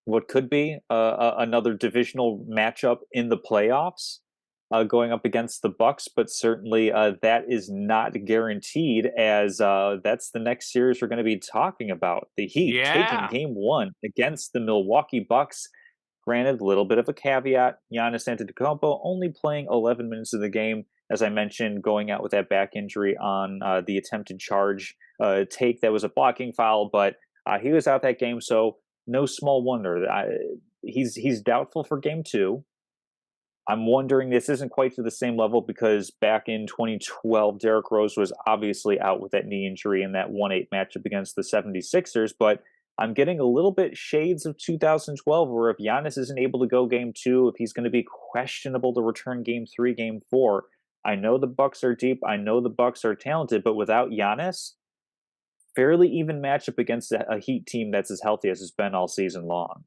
what could be another divisional matchup in the playoffs, going up against the Bucks. But certainly that is not guaranteed, as that's the next series we're going to be talking about. The Heat taking Yeah. Game 1 against the Milwaukee Bucks. Granted, a little bit of a caveat: Giannis Antetokounmpo only playing 11 minutes of the game, as I mentioned, going out with that back injury on the attempted charge take that was a blocking foul, but he was out that game, so no small wonder. He's doubtful for Game 2. I'm wondering, this isn't quite to the same level because back in 2012, Derrick Rose was obviously out with that knee injury in that 1-8 matchup against the 76ers, but I'm getting a little bit shades of 2012 where if Giannis isn't able to go Game 2, if he's going to be questionable to return Game 3, Game 4, I know the Bucks are deep, I know the Bucks are talented, but without Giannis, fairly even matchup against a Heat team that's as healthy as it's been all season long.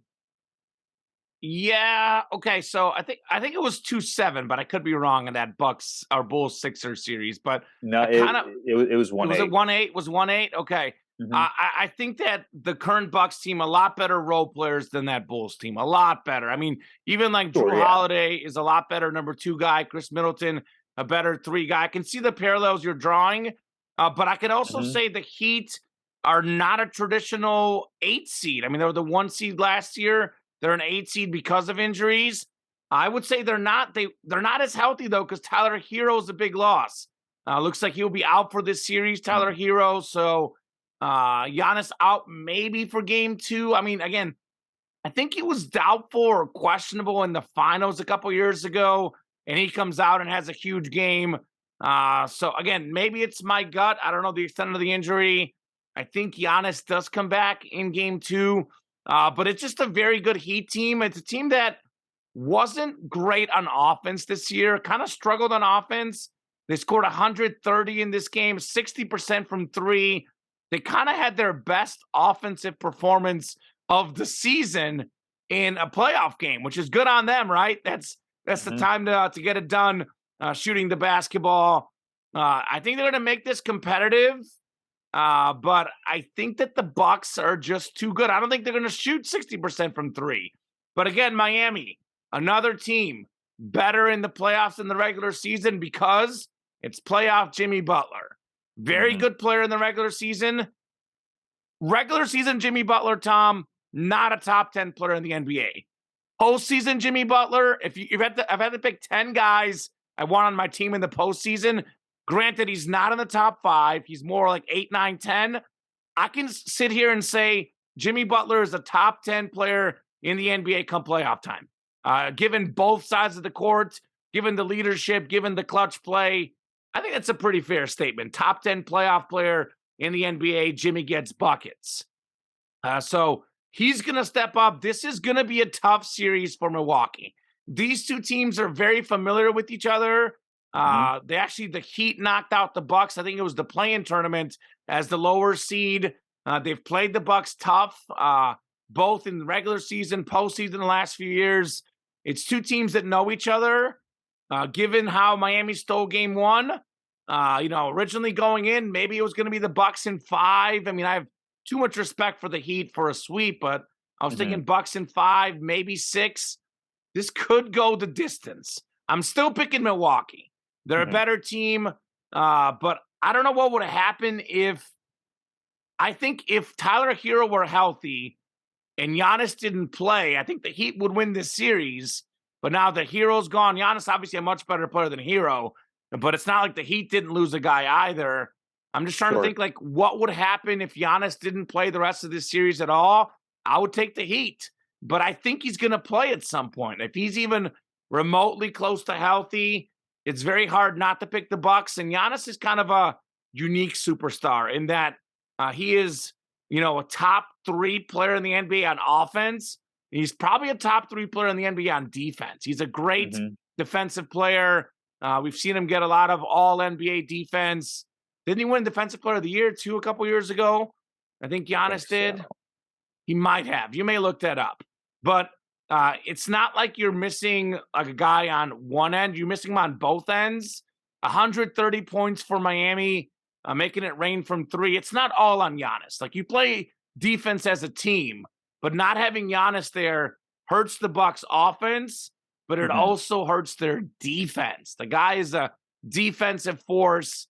Yeah. Okay. So I think it was 2-7, but I could be wrong in that Bucks or Bulls Sixers series. But No, I kind of it was it one was at eight. 1-8. Was 1-8? Okay. Mm-hmm. I think that the current Bucks team a lot better role players than that Bulls team. A lot better. I mean, even like Drew Sure, yeah. Holiday is a lot better number 2 guy. Chris Middleton a better 3 guy. I can see the parallels you're drawing, but I can also Mm-hmm. say the Heat are not a traditional 8 seed. I mean, they were the 1 seed last year. They're an 8 seed because of injuries. I would say they're not. They're not as healthy though, because Tyler Hero's a big loss. Looks like he'll be out for this series, Tyler Hero. So Giannis out maybe for Game 2. I mean, again, I think he was doubtful or questionable in the finals a couple years ago, and he comes out and has a huge game. So again, maybe it's my gut. I don't know the extent of the injury. I think Giannis does come back in Game 2, but it's just a very good Heat team. It's a team that wasn't great on offense this year, kind of struggled on offense. They scored 130 in this game, 60% from 3. They kind of had their best offensive performance of the season in a playoff game, which is good on them, right? That's the Mm-hmm. time to get it done, shooting the basketball. I think they're going to make this competitive, but I think that the Bucks are just too good. I don't think they're going to shoot 60% from 3. But again, Miami, another team better in the playoffs in the regular season because it's playoff Jimmy Butler. Very Mm-hmm. good player in the regular season. Regular season Jimmy Butler, Tom, not a top 10 player in the NBA. Postseason Jimmy Butler, if I've had to pick 10 guys I want on my team in the postseason. Granted, he's not in the top 5. He's more like 8, 9, 10. I can sit here and say Jimmy Butler is a top 10 player in the NBA come playoff time. Given both sides of the court, given the leadership, given the clutch play, I think that's a pretty fair statement. Top 10 playoff player in the NBA, Jimmy gets buckets. So he's going to step up. This is going to be a tough series for Milwaukee. These two teams are very familiar with each other. Mm-hmm. The Heat knocked out the Bucks. I think it was the play-in tournament as the lower seed. They've played the Bucks tough, both in the regular season, postseason the last few years. It's two teams that know each other. Given how Miami stole Game 1, originally going in, maybe it was going to be the Bucks in 5. I mean, I have too much respect for the Heat for a sweep, but I was Mhm. thinking Bucks in 5, maybe 6. This could go the distance. I'm still picking Milwaukee. They're a Mhm. better team, but I don't know what would have happened if I think if Tyler Hero were healthy and Giannis didn't play, I think the Heat would win this series. But now the Hero's gone. Giannis obviously a much better player than Hero, but it's not like the Heat didn't lose a guy either. I'm just trying to Sure. think like what would happen if Giannis didn't play the rest of this series at all. I would take the Heat, but I think he's going to play at some point. If he's even remotely close to healthy, it's very hard not to pick the Bucks. And Giannis is kind of a unique superstar in that he is, a top 3 player in the NBA on offense. He's probably a top 3 player in the NBA on defense. He's a great Mhm. defensive player. We've seen him get a lot of all NBA defense. Didn't he win Defensive Player of the Year too a couple years ago? I think I think Giannis did. so. He might have. You may look that up. But it's not like you're missing like a guy on one end. You're missing him on both ends. 130 points for Miami, making it rain from 3. It's not all on Giannis. Like you play defense as a team, but not having Giannis there hurts the Bucks offense, but it Mhm. also hurts their defense. The guy is a defensive force.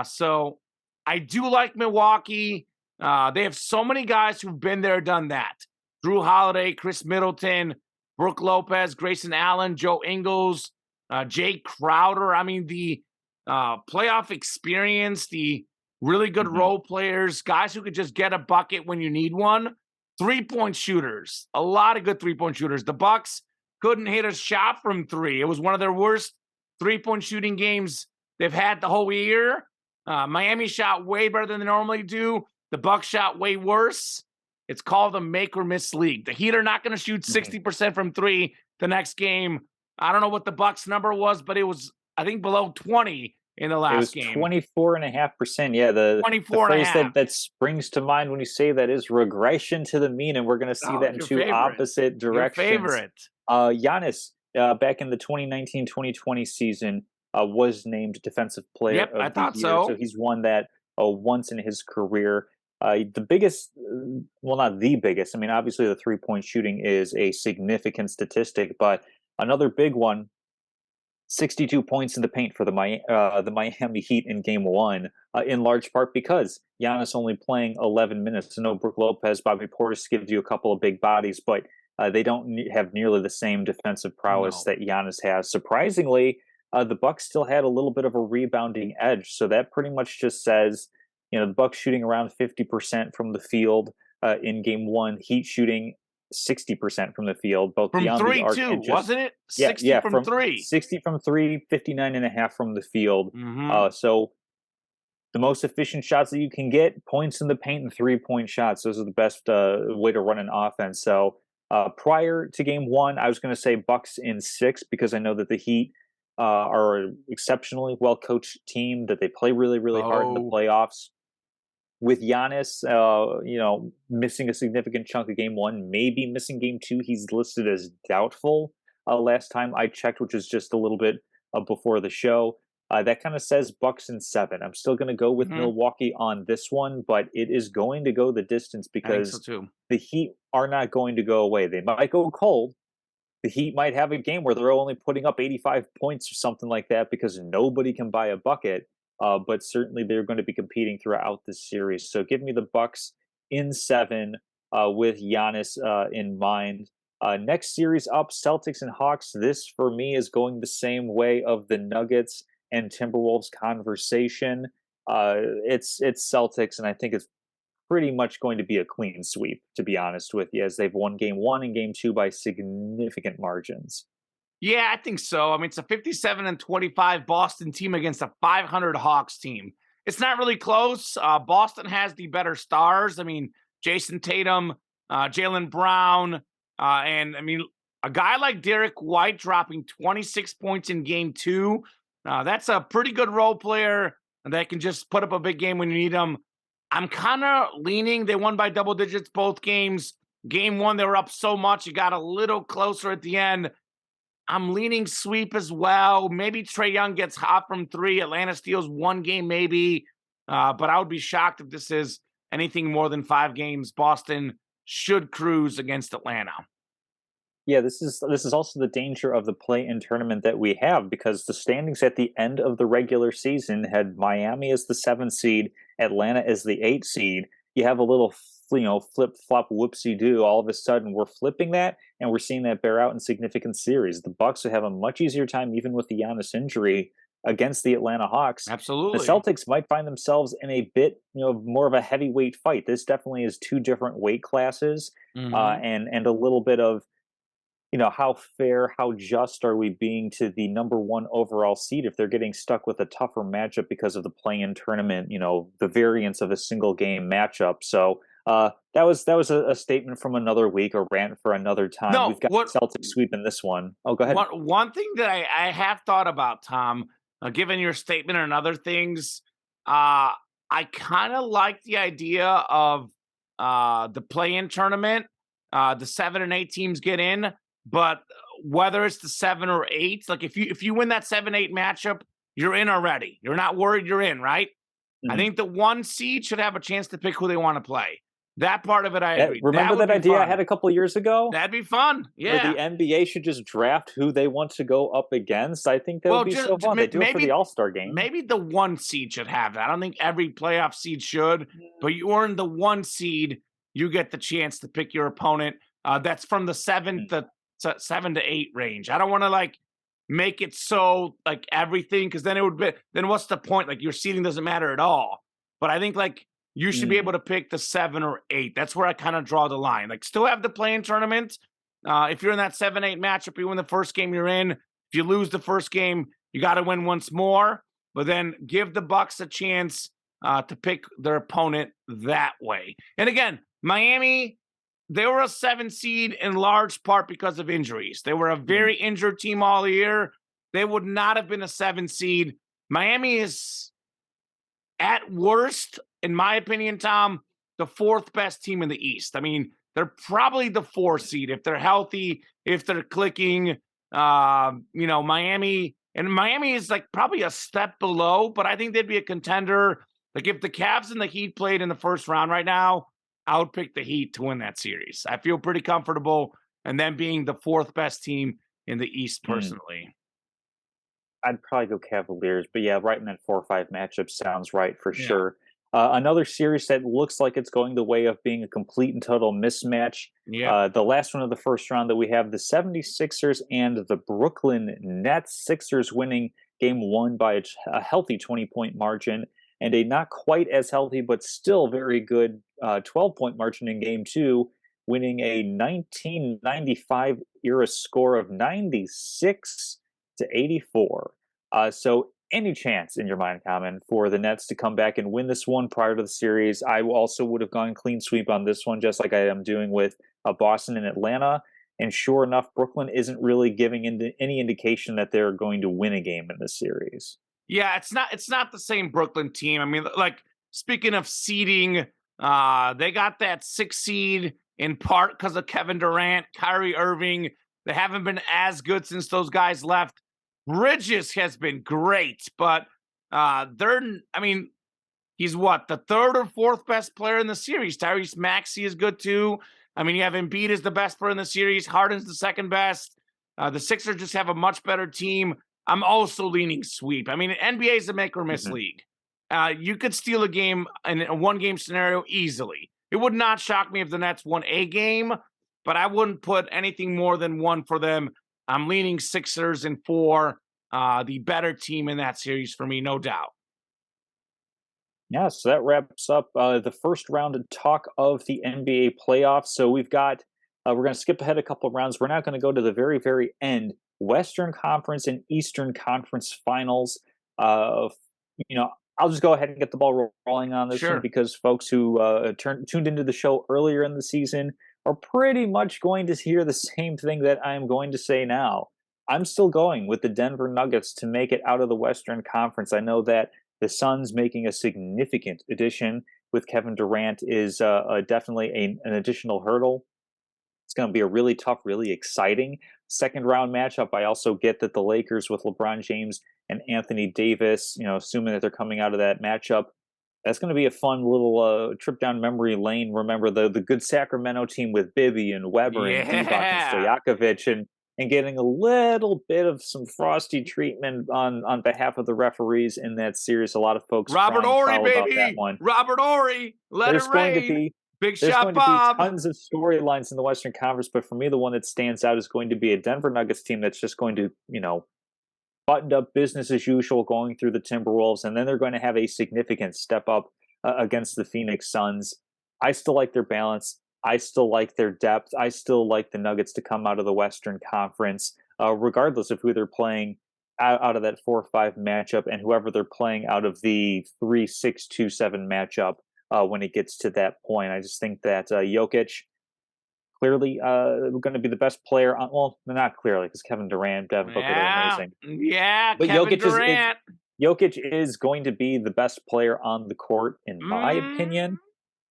So I do like Milwaukee. They have so many guys who've been there, done that. Drew Holiday, Chris Middleton, Brooke Lopez, Grayson Allen, Joe Ingles, Jay Crowder. I mean, the playoff experience, the really good Mhm. role players, guys who could just get a bucket when you need one. 3-point shooters, a lot of good 3-point shooters. The Bucks couldn't hit a shot from 3. It was one of their worst 3-point shooting games they've had the whole year. Miami shot way better than they normally do. The Bucks shot way worse. It's called a make or miss league. The Heat are not going to shoot Mhm. 60% from 3 the next game. I don't know what the Bucks number was, but it was, I think, below 20 in the It last was game. 24.5%. Yeah, the 24 and a phrase half. that springs to mind when you say that is regression to the mean, and we're gonna see Oh, that it's in your 2 favorite. opposite Your directions. favorite. Giannis, back in the 2019-2020 season, was named Defensive Player Yep, I of the thought Year, so so. he's won that, once in his career. The biggest well, not the biggest, I mean, obviously, the three-point shooting is a significant statistic, but another big one, 62 points in the paint for the Miami Heat in Game 1, in large part because Giannis only playing 11 minutes. I know Brook Lopez, Bobby Portis gives you a couple of big bodies, but they don't have nearly the same defensive prowess No. that Giannis has. Surprisingly, the Bucks still had a little bit of a rebounding edge, so that pretty much just says, the Bucks shooting around 50% from the field in Game 1, Heat shooting 60% from the field, both From beyond the 3, arc too, and just wasn't it? yeah, 60 yeah, from from 3. 60 from 3, 59.5 from the field. Mm-hmm. So the most efficient shots that you can get, points in the paint and 3-point shots. Those are the best way to run an offense. So prior to Game 1, I was going to say Bucks in 6 because I know that the Heat are an exceptionally well coached team, that they play really, really hard in the Oh, playoffs. With Giannis, missing a significant chunk of Game 1, maybe missing Game 2, he's listed as doubtful. Last time I checked, which is just a little bit before the show, that kind of says Bucks in 7. I'm still going to go with mm-hmm. Milwaukee on this one, but it is going to go the distance I think so, because too. the Heat are not going to go away. They might go cold. The Heat might have a game where they're only putting up 85 points or something like that because nobody can buy a bucket. But certainly they're going to be competing throughout this series. So give me the Bucks in 7 with Giannis in mind. Next series up, Celtics and Hawks. This for me is going the same way of the Nuggets and Timberwolves conversation. It's Celtics, and I think it's pretty much going to be a clean sweep, to be honest with you, as they've won Game 1 and Game 2 by significant margins. Yeah, I think so. I mean, it's a 57-25 Boston team against a 500 Hawks team. It's not really close. Boston has the better stars. I mean, Jason Tatum, Jalen Brown, and I mean, a guy like Derek White dropping 26 points in game 2. That's a pretty good role player that can just put up a big game when you need him. I'm kind of leaning. They won by double digits both games. Game 1, they were up so much. It got a little closer at the end. I'm leaning sweep as well. Maybe Trae Young gets hot from 3. Atlanta steals one game, maybe. But I would be shocked if this is anything more than 5 games, Boston should cruise against Atlanta. Yeah, this is also the danger of the play-in tournament that we have, because the standings at the end of the regular season had Miami as the 7th seed, Atlanta as the 8th seed. You have a little, flip-flop whoopsie-doo. All of a sudden, we're flipping that, and we're seeing that bear out in significant series. The Bucks would have a much easier time, even with the Giannis injury, against the Atlanta Hawks. The Absolutely. Celtics might find themselves in a bit, more of a heavyweight fight. This definitely is two different weight classes, Hmm. and a little bit of, how fair, how just are we being to the number one overall seed if they're getting stuck with a tougher matchup because of the play-in tournament, the variance of a single game matchup. So that was a statement from another week, a rant for another time. No, We've got Celtics sweeping this one. Oh, go ahead. one thing that I have thought about, Tom, given your statement and other things, I kind of like the idea of the play-in tournament. The 7 and 8 teams get in, but whether it's the 7 or 8, like if you win that 7-8 matchup, you're in already. You're not worried, you're in, right? I Mhm. think the 1 seed should have a chance to pick who they want to play. That part of it, I agree. That Remember would that be idea I fun. had a couple years ago? That'd be fun. Where Yeah. the NBA should just draft who they want to go up against. I think that would Well, be so fun. They do it for the maybe All-Star game. maybe the 1 seed should have that. I don't think every playoff seed should, but you earn the 1 seed, you get the chance to pick your opponent. That's from the Mm, 7 to 8 range. I don't want to like make it so like everything, because then it would be, then what's the point? Like your seeding doesn't matter at all. But I think like you should be mm, able to pick the 7 or 8. That's where I kind of draw the line. Like still have the play-in tournament. If you're in that 7-8 matchup, you win the first game, you're in. If you lose the first game, you got to win once more. But then give the Bucks a chance to pick their opponent that way. And again, Miami, they were a 7 seed in large part because of injuries. They were a mm, very injured team all year. They would not have been a 7 seed. Miami is at worst, in my opinion, Tom, the 4th best team in the East. I mean, they're probably the 4 seed if they're healthy, if they're clicking. Miami, and Miami is like probably a step below, but I think they'd be a contender. Like if the Cavs and the Heat played in the first round right now, I would pick the Heat to win that series. I feel pretty comfortable, and then being the 4th best team in the East mm. personally. I'd probably go Cavaliers, but yeah, right in that 4 or 5 matchup sounds right for Yeah. sure. Another series that looks like it's going the way of being a complete and total mismatch. Yep. The last one of the first round that we have, the 76ers and the Brooklyn Nets. Sixers winning game one by a healthy 20-point margin, and a not quite as healthy but still very good 12-point margin in game two, winning a 1995 era score of 96-84. So any chance in your mind, Kamen, for the Nets to come back and win this one prior to the series? I also would have gone clean sweep on this one, just like I am doing with Boston and Atlanta. And sure enough, Brooklyn isn't really giving any indication that they're going to win a game in this series. Yeah, it's not the same Brooklyn team. I mean, like speaking of seeding, they got that 6 seed in part because of Kevin Durant, Kyrie Irving. They haven't been as good since those guys left. Bridges has been great, but they're I mean, he's what, the 3rd or 4th best player in the series. Tyrese Maxey is good too. I mean, you have Embiid as the best player in the series. Harden's the second best. The Sixers just have a much better team. I'm also leaning sweep. I mean, NBA is a make or miss Mhm. league. You could steal a game in a 1 game scenario easily. It would not shock me if the Nets won a game, but I wouldn't put anything more than one for them. I'm leaning Sixers in 4, the better team in that series for me, no doubt. Yeah, so that wraps up the first round of talk of the NBA playoffs. So we're going to skip ahead a couple of rounds. We're not going to go to the very, very end. Western Conference and Eastern Conference finals. Uh, you know, I'll just go ahead and get the ball rolling on this one, Sure. because folks who tuned into the show earlier in the season are pretty much going to hear the same thing that I'm going to say now. I'm still going with the Denver Nuggets to make it out of the Western Conference. I know that the Suns making a significant addition with Kevin Durant is definitely an additional hurdle. It's going to be a really tough, really exciting second round matchup. I also get that the Lakers with LeBron James and Anthony Davis, assuming that they're coming out of that matchup, That's going to be a fun little trip down memory lane. Remember the good Sacramento team with Bibby and Weber and Divac and Yeah. Stojakovic, and getting a little bit of some frosty treatment on behalf of the referees in that series. A lot of folks Robert crying Ory, foul about that baby. one. Robert Ory. Let it There's going to rain. be Big there's shot, going to be Bob. tons of storylines in the Western Conference, but for me, the one that stands out is going to be a Denver Nuggets team that's just going to, buttoned up business as usual going through the Timberwolves, and then they're going to have a significant step up against the Phoenix Suns. I still like their balance. I still like their depth. I still like the Nuggets to come out of the Western Conference, regardless of who they're playing out of that 4-5 matchup, and whoever they're playing out of the 3-6-2-7 matchup when it gets to that point. I just think that Jokic clearly going to be the best player on, well, not clearly because Kevin Durant, Devin Booker, they're amazing. Yeah, But Kevin Durant. Jokic is going to be the best player on the court, in my opinion.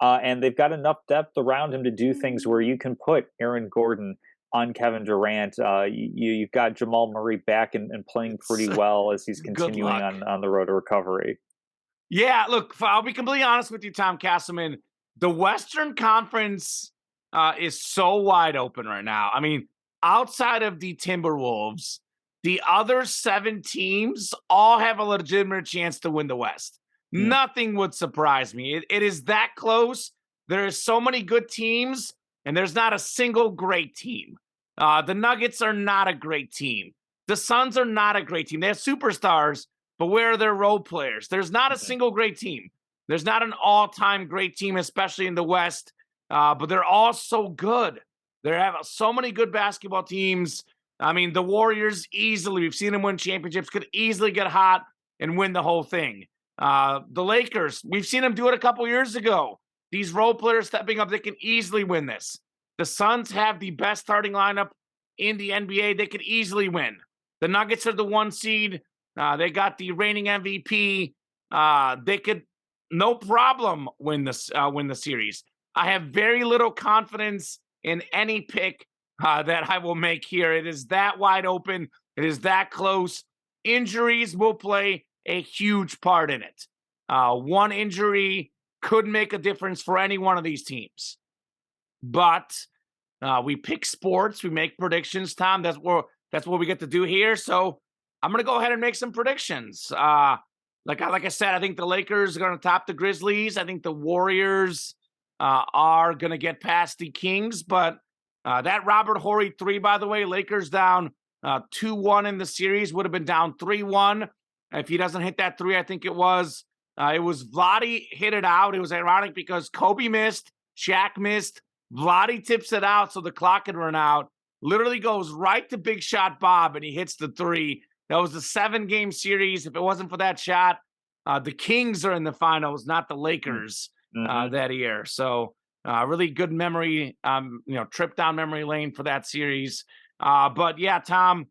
And they've got enough depth around him to do things where you can put Aaron Gordon on Kevin Durant. You've got Jamal Murray back and playing pretty well as he's continuing on the road to recovery. Yeah, look, I'll be completely honest with you, Tom Casselman. The Western Conference is so wide open right now. I mean, outside of the Timberwolves, the other 7 teams all have a legitimate chance to win the West. Nothing would surprise me. It is that close. There are so many good teams, and there's not a single great team. The Nuggets are not a great team. The Suns are not a great team. They have superstars, but where are their role players? There's not a single great team. There's not an all-time great team, especially in the West, but they're all so good. They have so many good basketball teams. I mean, the Warriors easily, we've seen them win championships, could easily get hot and win the whole thing. The Lakers, we've seen them do it a couple years ago. These role players stepping up, they can easily win this. The Suns have the best starting lineup in the NBA. They could easily win. The Nuggets are the 1 seed. They got the reigning MVP. They could, no problem, win the series. I have very little confidence in any pick that I will make here. It is that wide open. It is that close. Injuries will play a huge part in it. One injury could make a difference for any one of these teams. But we pick sports. We make predictions, Tom. That's what we get to do here. So I'm going to go ahead and make some predictions. Like I said, I think the Lakers are going to top the Grizzlies. I think the Warriors are going to get past the Kings. But that Robert Horry 3, by the way, Lakers down 2-1 in the series, would have been down 3-1. If he doesn't hit that 3, I think it was Vlade hit it out. It was ironic because Kobe missed, Shaq missed, Vlade tips it out so the clock can run out. Literally goes right to Big Shot Bob, and he hits the 3. That was a 7-game series. If it wasn't for that shot, the Kings are in the finals, not the Lakers that year. So really good memory, trip down memory lane for that series. But yeah, Tom,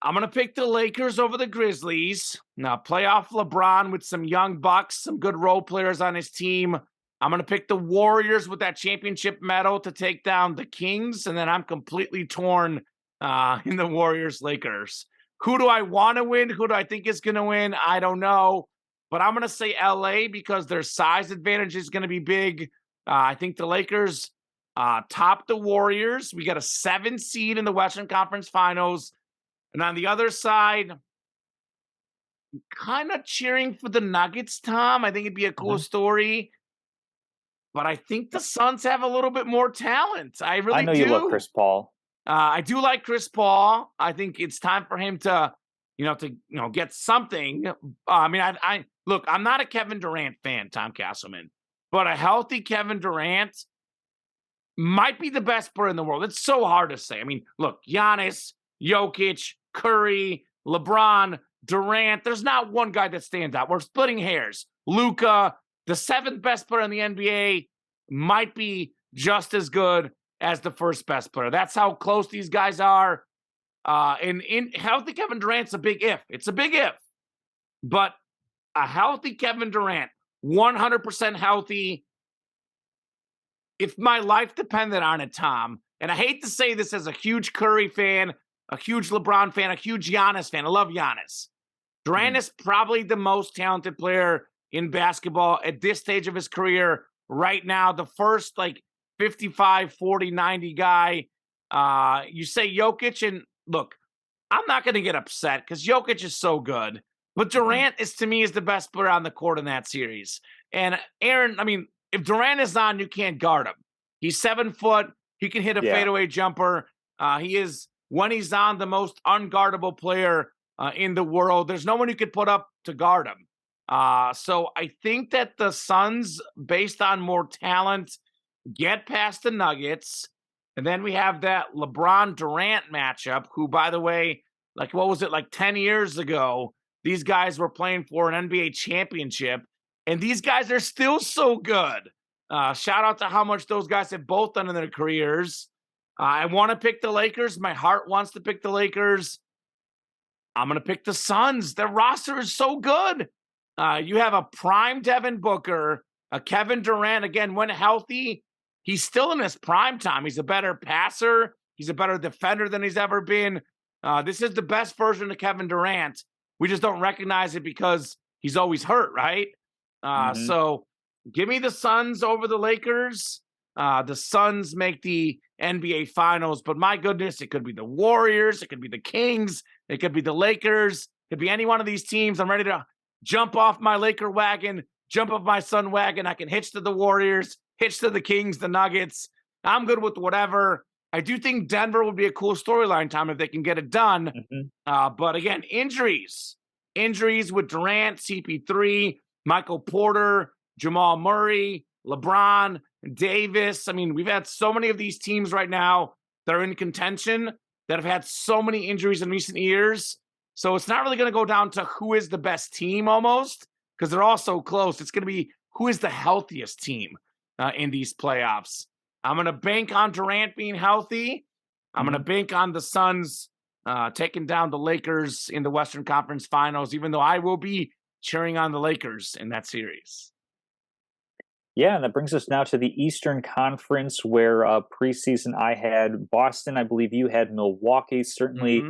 I'm going to pick the Lakers over the Grizzlies. Now, playoff LeBron with some young bucks, some good role players on his team. I'm going to pick the Warriors with that championship medal to take down the Kings, and then I'm completely torn in the Warriors-Lakers. Who do I want to win? Who do I think is going to win? I don't know, but I'm going to say LA because their size advantage is going to be big. I think the Lakers top the Warriors. We got a 7 seed in the Western Conference Finals. And on the other side, I'm kind of cheering for the Nuggets, Tom. I think it'd be a cool story. But I think the Suns have a little bit more talent. I really do. I know you love Chris Paul. I do like Chris Paul. I think it's time for him to get something. I look, I'm not a Kevin Durant fan, Tom Casselman, but a healthy Kevin Durant might be the best player in the world. It's so hard to say. I mean, look, Giannis, Jokic, Curry, LeBron, Durant. There's not one guy that stands out. We're splitting hairs. Luka, the 7th best player in the NBA, might be just as good as the first best player. That's how close these guys are. And in healthy Kevin Durant's a big if. It's a big if. But a healthy Kevin Durant, 100% healthy. If my life depended on it, Tom, and I hate to say this as a huge Curry fan, a huge LeBron fan, a huge Giannis fan. I love Giannis. Durant is probably the most talented player in basketball at this stage of his career right now. The first like 55, 40, 90 guy. You say Jokic, and look, I'm not going to get upset because Jokic is so good. But Durant is, to me, is the best player on the court in that series. And Aaron, I mean, if Durant is on, you can't guard him. He's 7 foot. He can hit a fadeaway jumper. He is, when he's on, the most unguardable player in the world. There's no one you could put up to guard him. So I think that the Suns, based on more talent, get past the Nuggets. And then we have that LeBron Durant matchup, who, by the way, like, what was it, like 10 years ago, these guys were playing for an NBA championship, and these guys are still so good. Shout out to how much those guys have both done in their careers. I want to pick the Lakers. My heart wants to pick the Lakers. I'm going to pick the Suns. Their roster is so good. You have a prime Devin Booker, a Kevin Durant, again, when healthy, he's still in his prime time. He's a better passer. He's a better defender than he's ever been. This is the best version of Kevin Durant. We just don't recognize it because he's always hurt, right? So give me the Suns over the Lakers. The Suns make the NBA Finals, but my goodness, it could be the Warriors. It could be the Kings. It could be the Lakers. It could be any one of these teams. I'm ready to jump off my Laker wagon, jump off my Sun wagon. I can hitch to the Warriors, hitch to the Kings, the Nuggets. I'm good with whatever. I do think Denver would be a cool storyline, Tom, if they can get it done. But again, injuries with Durant, CP3, Michael Porter, Jamal Murray, LeBron, Davis. I mean, we've had so many of these teams right now that are in contention that have had so many injuries in recent years. So it's not really going to go down to who is the best team almost, because they're all so close. It's going to be who is the healthiest team in these playoffs. I'm going to bank on Durant being healthy. I'm going to bank on the Suns taking down the Lakers in the Western Conference Finals, even though I will be cheering on the Lakers in that series. Yeah, and that brings us now to the Eastern Conference, where preseason I had Boston. I believe you had Milwaukee. Certainly,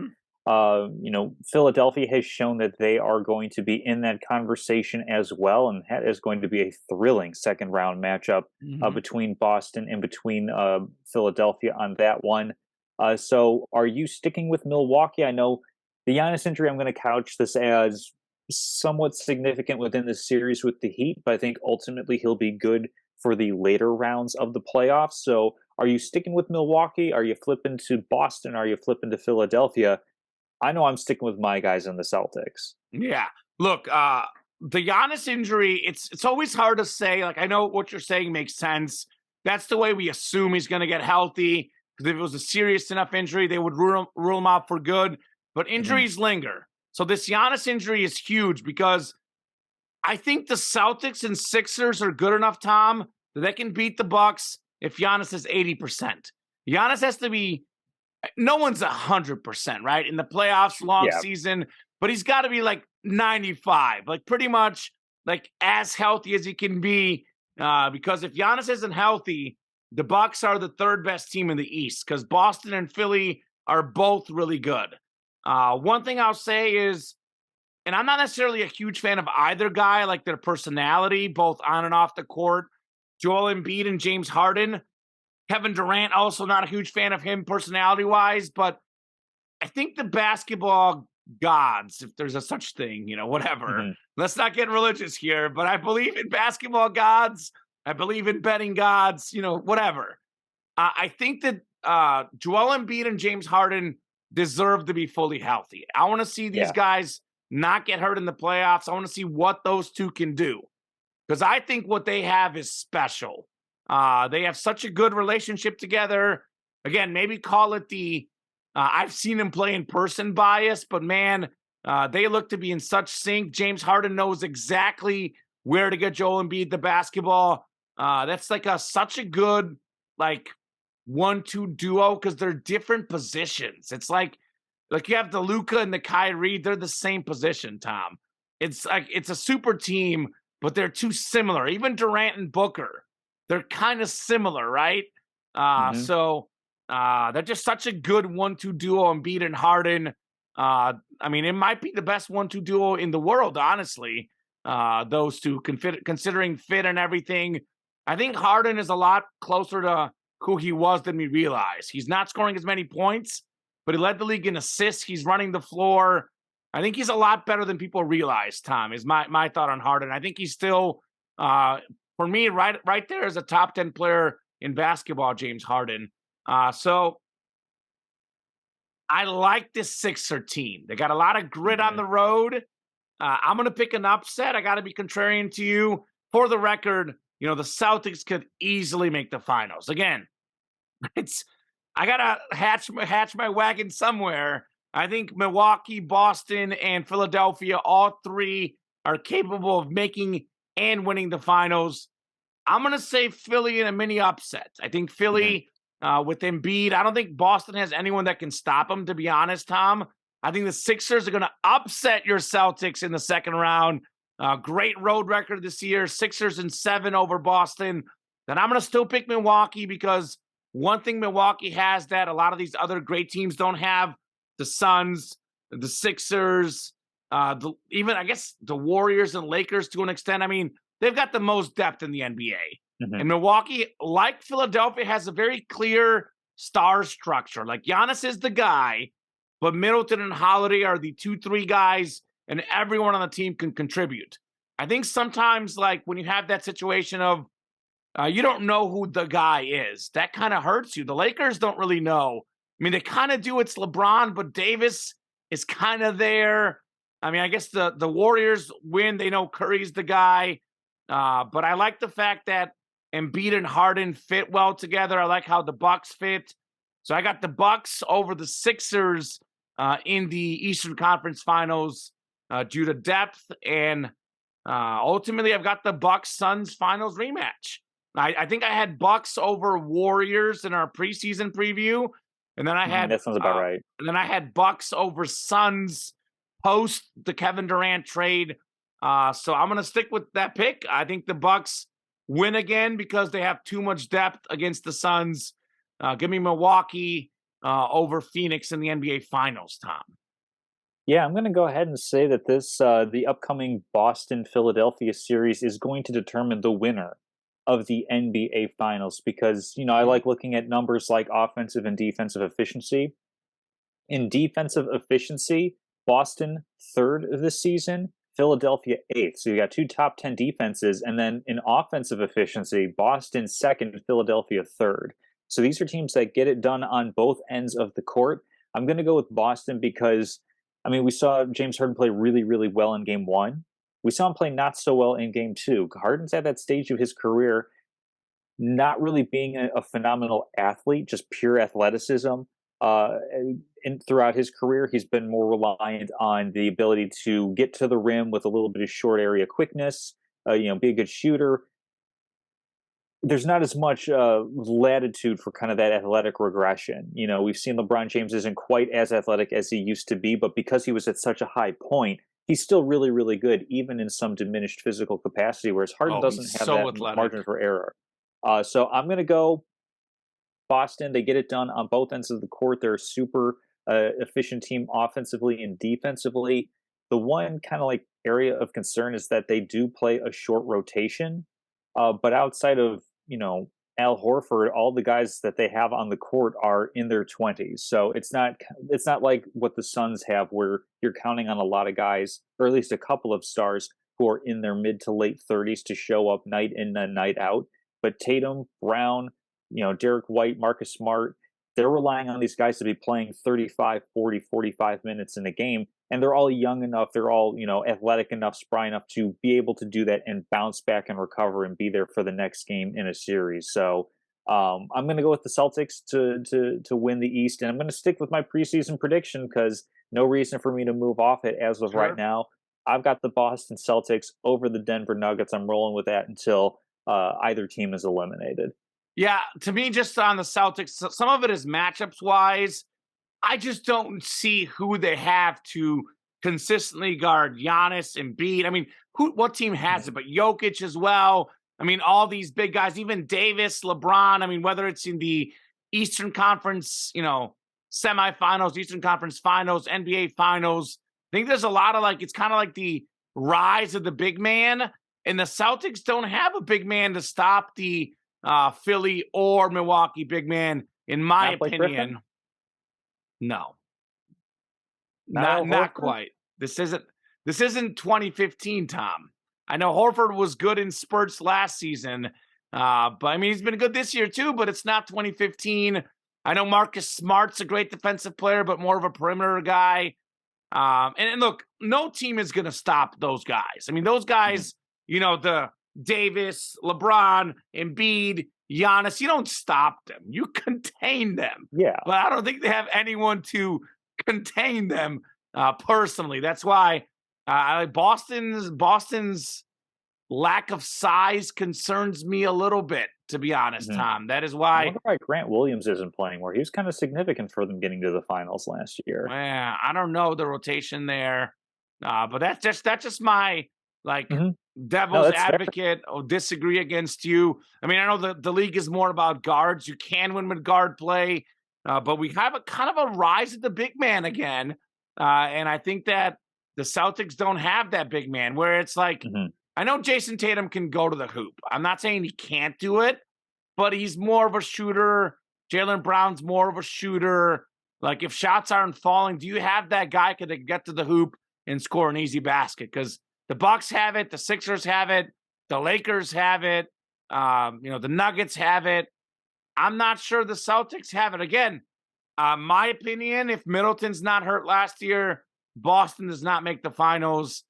Philadelphia has shown that they are going to be in that conversation as well, and that is going to be a thrilling second round matchup between Boston and between Philadelphia on that one. So are you sticking with Milwaukee? I know the Giannis injury, I'm going to couch this as somewhat significant within the series with the Heat, but I think ultimately he'll be good for the later rounds of the playoffs. So are you sticking with Milwaukee? Are you flipping to Boston? Are you flipping to Philadelphia? I know I'm sticking with my guys in the Celtics. Yeah. Look, the Giannis injury, it's always hard to say. Like, I know what you're saying makes sense. That's the way we assume he's going to get healthy, because if it was a serious enough injury, they would rule him out for good. But injuries linger. So this Giannis injury is huge, because I think the Celtics and Sixers are good enough, Tom, that they can beat the Bucks if Giannis is 80%. Giannis has to be, no one's 100%, right? In the playoffs, long season, but he's got to be like 95, like pretty much like as healthy as he can be. Because if Giannis isn't healthy, the Bucks are the third best team in the East, because Boston and Philly are both really good. One thing I'll say is, and I'm not necessarily a huge fan of either guy, like their personality, both on and off the court, Joel Embiid and James Harden. Kevin Durant, also not a huge fan of him personality-wise, but I think the basketball gods, if there's a such thing, whatever. Let's not get religious here, but I believe in basketball gods. I believe in betting gods, whatever. I think that Joel Embiid and James Harden deserve to be fully healthy. I want to see these guys not get hurt in the playoffs. I want to see what those two can do, because I think what they have is special. They have such a good relationship together. Again, maybe call it the I've seen him play in person bias, but man, they look to be in such sync. James Harden knows exactly where to get Joel Embiid the basketball. That's like such a good 1-2 duo, because they're different positions. It's like you have the Luka and the Kyrie, they're the same position, Tom. It's like it's a super team, but they're too similar. Even Durant and Booker, they're kind of similar, right? So they're just such a good 1-2 duo, Embiid and Harden. I mean, it might be the best 1-2 duo in the world, honestly. those two, considering fit and everything. I think Harden is a lot closer to who he was than we realize. He's not scoring as many points, but he led the league in assists. He's running the floor. I think he's a lot better than people realize, Tom, is my thought on Harden. I think he's still, for me, right there as a top 10 player in basketball, James Harden. So I like this Sixer team. They got a lot of grit on the road. I'm going to pick an upset. I got to be contrarian to you. For the record, the Celtics could easily make the finals. Again, I got to hatch my wagon somewhere. I think Milwaukee, Boston, and Philadelphia, all three are capable of making and winning the finals. I'm going to say Philly in a mini upset. I think Philly with Embiid. I don't think Boston has anyone that can stop them, to be honest, Tom. I think the Sixers are going to upset your Celtics in the second round. Great road record this year, Sixers in 7 over Boston. Then I'm going to still pick Milwaukee because one thing Milwaukee has that a lot of these other great teams don't have, the Suns, the Sixers, even I guess the Warriors and Lakers to an extent. I mean, they've got the most depth in the NBA. And Milwaukee, like Philadelphia, has a very clear star structure. Like Giannis is the guy, but Middleton and Holiday are the 2-3 guys, and everyone on the team can contribute. I think sometimes, like when you have that situation of you don't know who the guy is, that kind of hurts you. The Lakers don't really know. I mean, they kind of do. It's LeBron, but Davis is kind of there. I mean, I guess the Warriors win. They know Curry's the guy. But I like the fact that Embiid and Harden fit well together. I like how the Bucks fit. So I got the Bucks over the Sixers in the Eastern Conference Finals due to depth. And ultimately, I've got the Bucks-Suns Finals rematch. I think I had Bucks over Warriors in our preseason preview. And then I had that sounds about right. And then I had Bucks over Suns post the Kevin Durant trade. So I'm going to stick with that pick. I think the Bucks win again because they have too much depth against the Suns. Give me Milwaukee over Phoenix in the NBA Finals, Tom. Yeah, I'm going to go ahead and say that the upcoming Boston-Philadelphia series is going to determine the winner of the NBA Finals because, I like looking at numbers like offensive and defensive efficiency. In defensive efficiency, Boston 3rd this season, Philadelphia 8th. So you got 2 top 10 defenses. And then in offensive efficiency, Boston 2nd, Philadelphia 3rd. So these are teams that get it done on both ends of the court. I'm going to go with Boston because, we saw James Harden play really, really well in Game 1. We saw him play not so well in Game 2. Harden's at that stage of his career not really being a phenomenal athlete, just pure athleticism. And throughout his career, he's been more reliant on the ability to get to the rim with a little bit of short area quickness, be a good shooter. There's not as much latitude for kind of that athletic regression. We've seen LeBron James isn't quite as athletic as he used to be, but because he was at such a high point, he's still really, really good, even in some diminished physical capacity, whereas Harden doesn't have that athletic margin for error. So I'm going to go Boston. They get it done on both ends of the court. They're a super efficient team offensively and defensively. The one kind of like area of concern is that they do play a short rotation. But outside of, Al Horford, all the guys that they have on the court are in their 20s. So it's not like what the Suns have where you're counting on a lot of guys, or at least a couple of stars who are in their mid to late 30s to show up night in and night out. But Tatum, Brown, Derek White, Marcus Smart, they're relying on these guys to be playing 35, 40, 45 minutes in a game. And they're all young enough, they're all, athletic enough, spry enough to be able to do that and bounce back and recover and be there for the next game in a series. So I'm going to go with the Celtics to win the East. And I'm going to stick with my preseason prediction because no reason for me to move off it as of right now. I've got the Boston Celtics over the Denver Nuggets. I'm rolling with that until either team is eliminated. Yeah, to me, just on the Celtics, some of it is matchups wise. I just don't see who they have to consistently guard Giannis and Embiid. What team has it? But Jokic as well. All these big guys, even Davis, LeBron. Whether it's in the Eastern Conference, semifinals, Eastern Conference Finals, NBA Finals. I think there's a lot of it's kind of like the rise of the big man, and the Celtics don't have a big man to stop the Philly or Milwaukee big man, in my Not Blake opinion. Griffin? No, Not Al not Horford? quite. This isn't 2015, Tom. I know Horford was good in spurts last season, but I mean he's been good this year too. But it's not 2015. I know Marcus Smart's a great defensive player, but more of a perimeter guy. And look, no team is going to stop those guys. I mean, those guys, you know, the Davis, LeBron, Embiid, Giannis, you don't stop them. You contain them. Yeah. But I don't think they have anyone to contain them personally. That's why Boston's lack of size concerns me a little bit, to be honest, Tom. That is I why. wonder why Grant Williams isn't playing more. He was kind of significant for them getting to the finals last year. I don't know the rotation there, but that's just my devil's advocate or disagree against you. I mean, I know the league is more about guards. You can win with guard play, but we have a kind of a rise of the big man again, and I think that the Celtics don't have that big man where it's like. I know Jason Tatum can go to the hoop. I'm not saying he can't do it, but he's more of a shooter. Jaylen Brown's more of a shooter. Like, if shots aren't falling, do you have that guy who can get to the hoop and score an easy basket? Because the Bucks have it, the Sixers have it, the Lakers have it, the Nuggets have it. I'm not sure the Celtics have it. Again, my opinion, if Middleton's not hurt last year, Boston does not make the finals.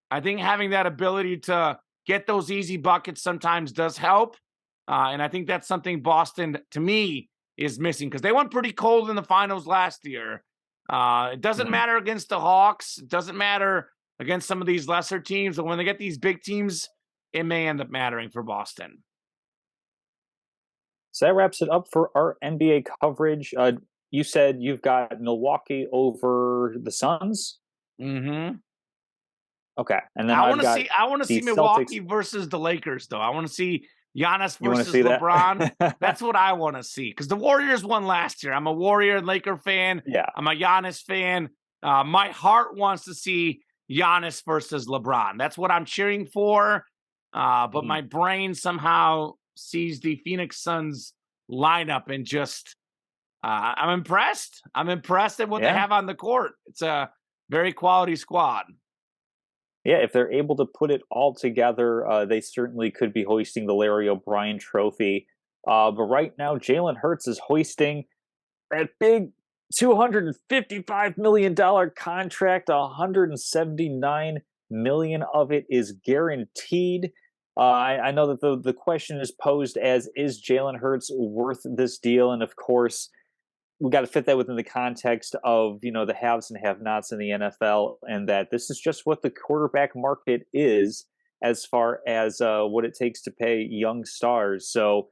I think having that ability to get those easy buckets sometimes does help. And I think that's something Boston, to me, is missing because they went pretty cold in the finals last year. It doesn't matter against the Hawks. It doesn't matter against some of these lesser teams. But when they get these big teams, it may end up mattering for Boston. So that wraps it up for our NBA coverage. You said you've got Milwaukee over the Suns? Mm-hmm. Okay, and then I want to see Milwaukee versus the Lakers, though. I want to see Giannis versus LeBron. That's what I want to see because the Warriors won last year. I'm a Warrior and Laker fan. Yeah, I'm a Giannis fan. My heart wants to see Giannis versus LeBron. That's what I'm cheering for. But my brain somehow sees the Phoenix Suns lineup and just I'm impressed. I'm impressed at what they have on the court. It's a very quality squad. Yeah, if they're able to put it all together, they certainly could be hoisting the Larry O'Brien trophy. But right now, Jalen Hurts is hoisting that big $255 million contract. $179 million of it is guaranteed. I know that the question is posed as, is Jalen Hurts worth this deal? And of course, we got to fit that within the context of, the haves and have-nots in the NFL, and that this is just what the quarterback market is as far as what it takes to pay young stars. So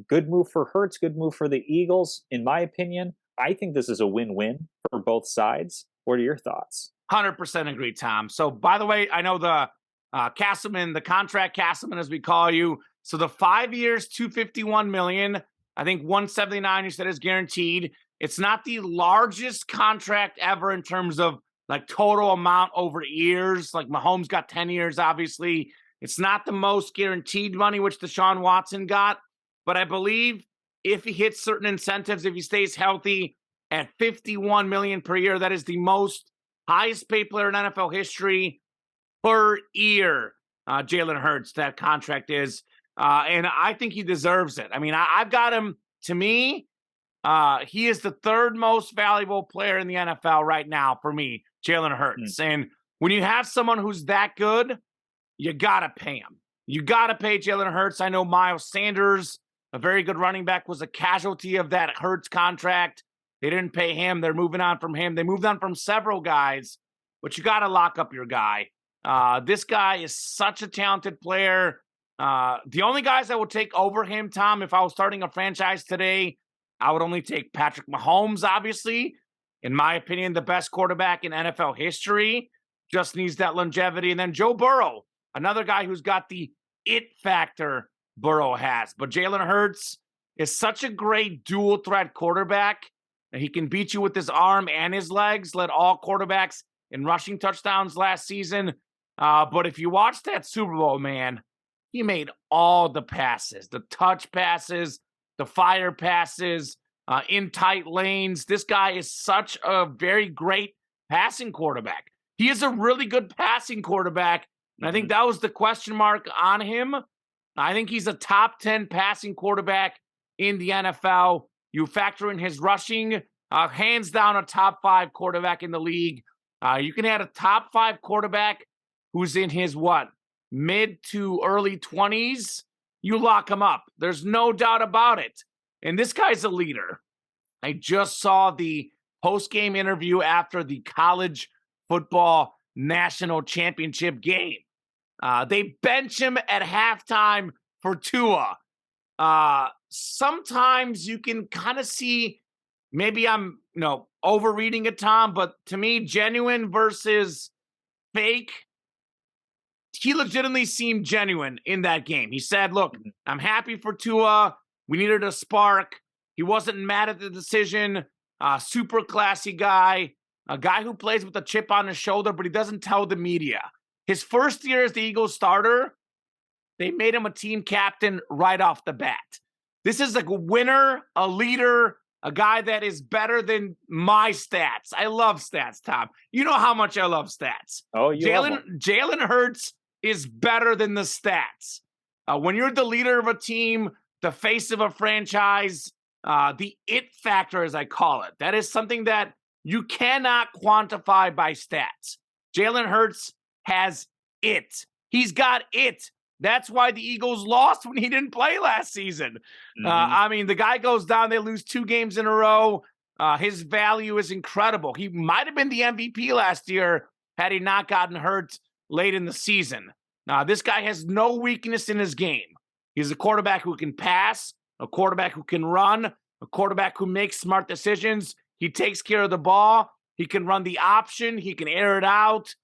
good move for Hurts, good move for the Eagles. In my opinion, I think this is a win-win for both sides. What are your thoughts? 100% agree, Tom. So, by the way, I know the Casselman, the contract Casselman, as we call you. So the 5 years, $251 million. I think 179 you said is guaranteed. It's not the largest contract ever in terms of like total amount over years. Like Mahomes got 10 years, obviously. It's not the most guaranteed money, which Deshaun Watson got. But I believe if he hits certain incentives, if he stays healthy at $51 million per year, that is the most highest paid player in NFL history per year. Jalen Hurts, that contract is. And I think he deserves it. I mean, I've got him, to me, he is the third most valuable player in the NFL right now for me, Jalen Hurts. And when you have someone who's that good, you got to pay him. You got to pay Jalen Hurts. I know Miles Sanders, a very good running back, was a casualty of that Hurts contract. They didn't pay him. They're moving on from him. They moved on from several guys, but you got to lock up your guy. This guy is such a talented player. The only guys I would take over him, Tom, if I was starting a franchise today, I would only take Patrick Mahomes, obviously. In my opinion, the best quarterback in NFL history. Just needs that longevity. And then Joe Burrow, another guy who's got the it factor Burrow has. But Jalen Hurts is such a great dual threat quarterback. He can beat you with his arm and his legs. Led all quarterbacks in rushing touchdowns last season. But if you watch that Super Bowl, man, he made all the passes, the touch passes, the fire passes, in tight lanes. This guy is such a very great passing quarterback. He is a really good passing quarterback. And I think that was the question mark on him. I think he's a top 10 passing quarterback in the NFL. You factor in his rushing, hands down a top 5 quarterback in the league. You can add a top 5 quarterback who's in his mid to early 20s. You lock him up. There's no doubt about it. And this guy's a leader. I just saw the post-game interview after the college football national championship game. They bench him at halftime for Tua. Sometimes you can kind of see, maybe I'm overreading it, Tom, but to me, genuine versus fake, he legitimately seemed genuine in that game. He said, look, I'm happy for Tua. We needed a spark. He wasn't mad at the decision. Super classy guy, a guy who plays with a chip on his shoulder, but he doesn't tell the media. His first year as the Eagles starter, they made him a team captain right off the bat. This is like a winner, a leader, a guy that is better than my stats. I love stats, Tom. You know how much I love stats. Oh, you Jalen Hurts is better than the stats. When you're the leader of a team, the face of a franchise, the it factor, as I call it, that is something that you cannot quantify by stats. Jalen Hurts has it. He's got it. That's why the Eagles lost when he didn't play last season. I mean, the guy goes down, they lose 2 games in a row. His value is incredible. He might have been the MVP last year had he not gotten hurt late in the season. This guy has no weakness in his game. He's a quarterback who can pass, a quarterback who can run, a quarterback who makes smart decisions. He takes care of the ball. He can run the option. He can air it out.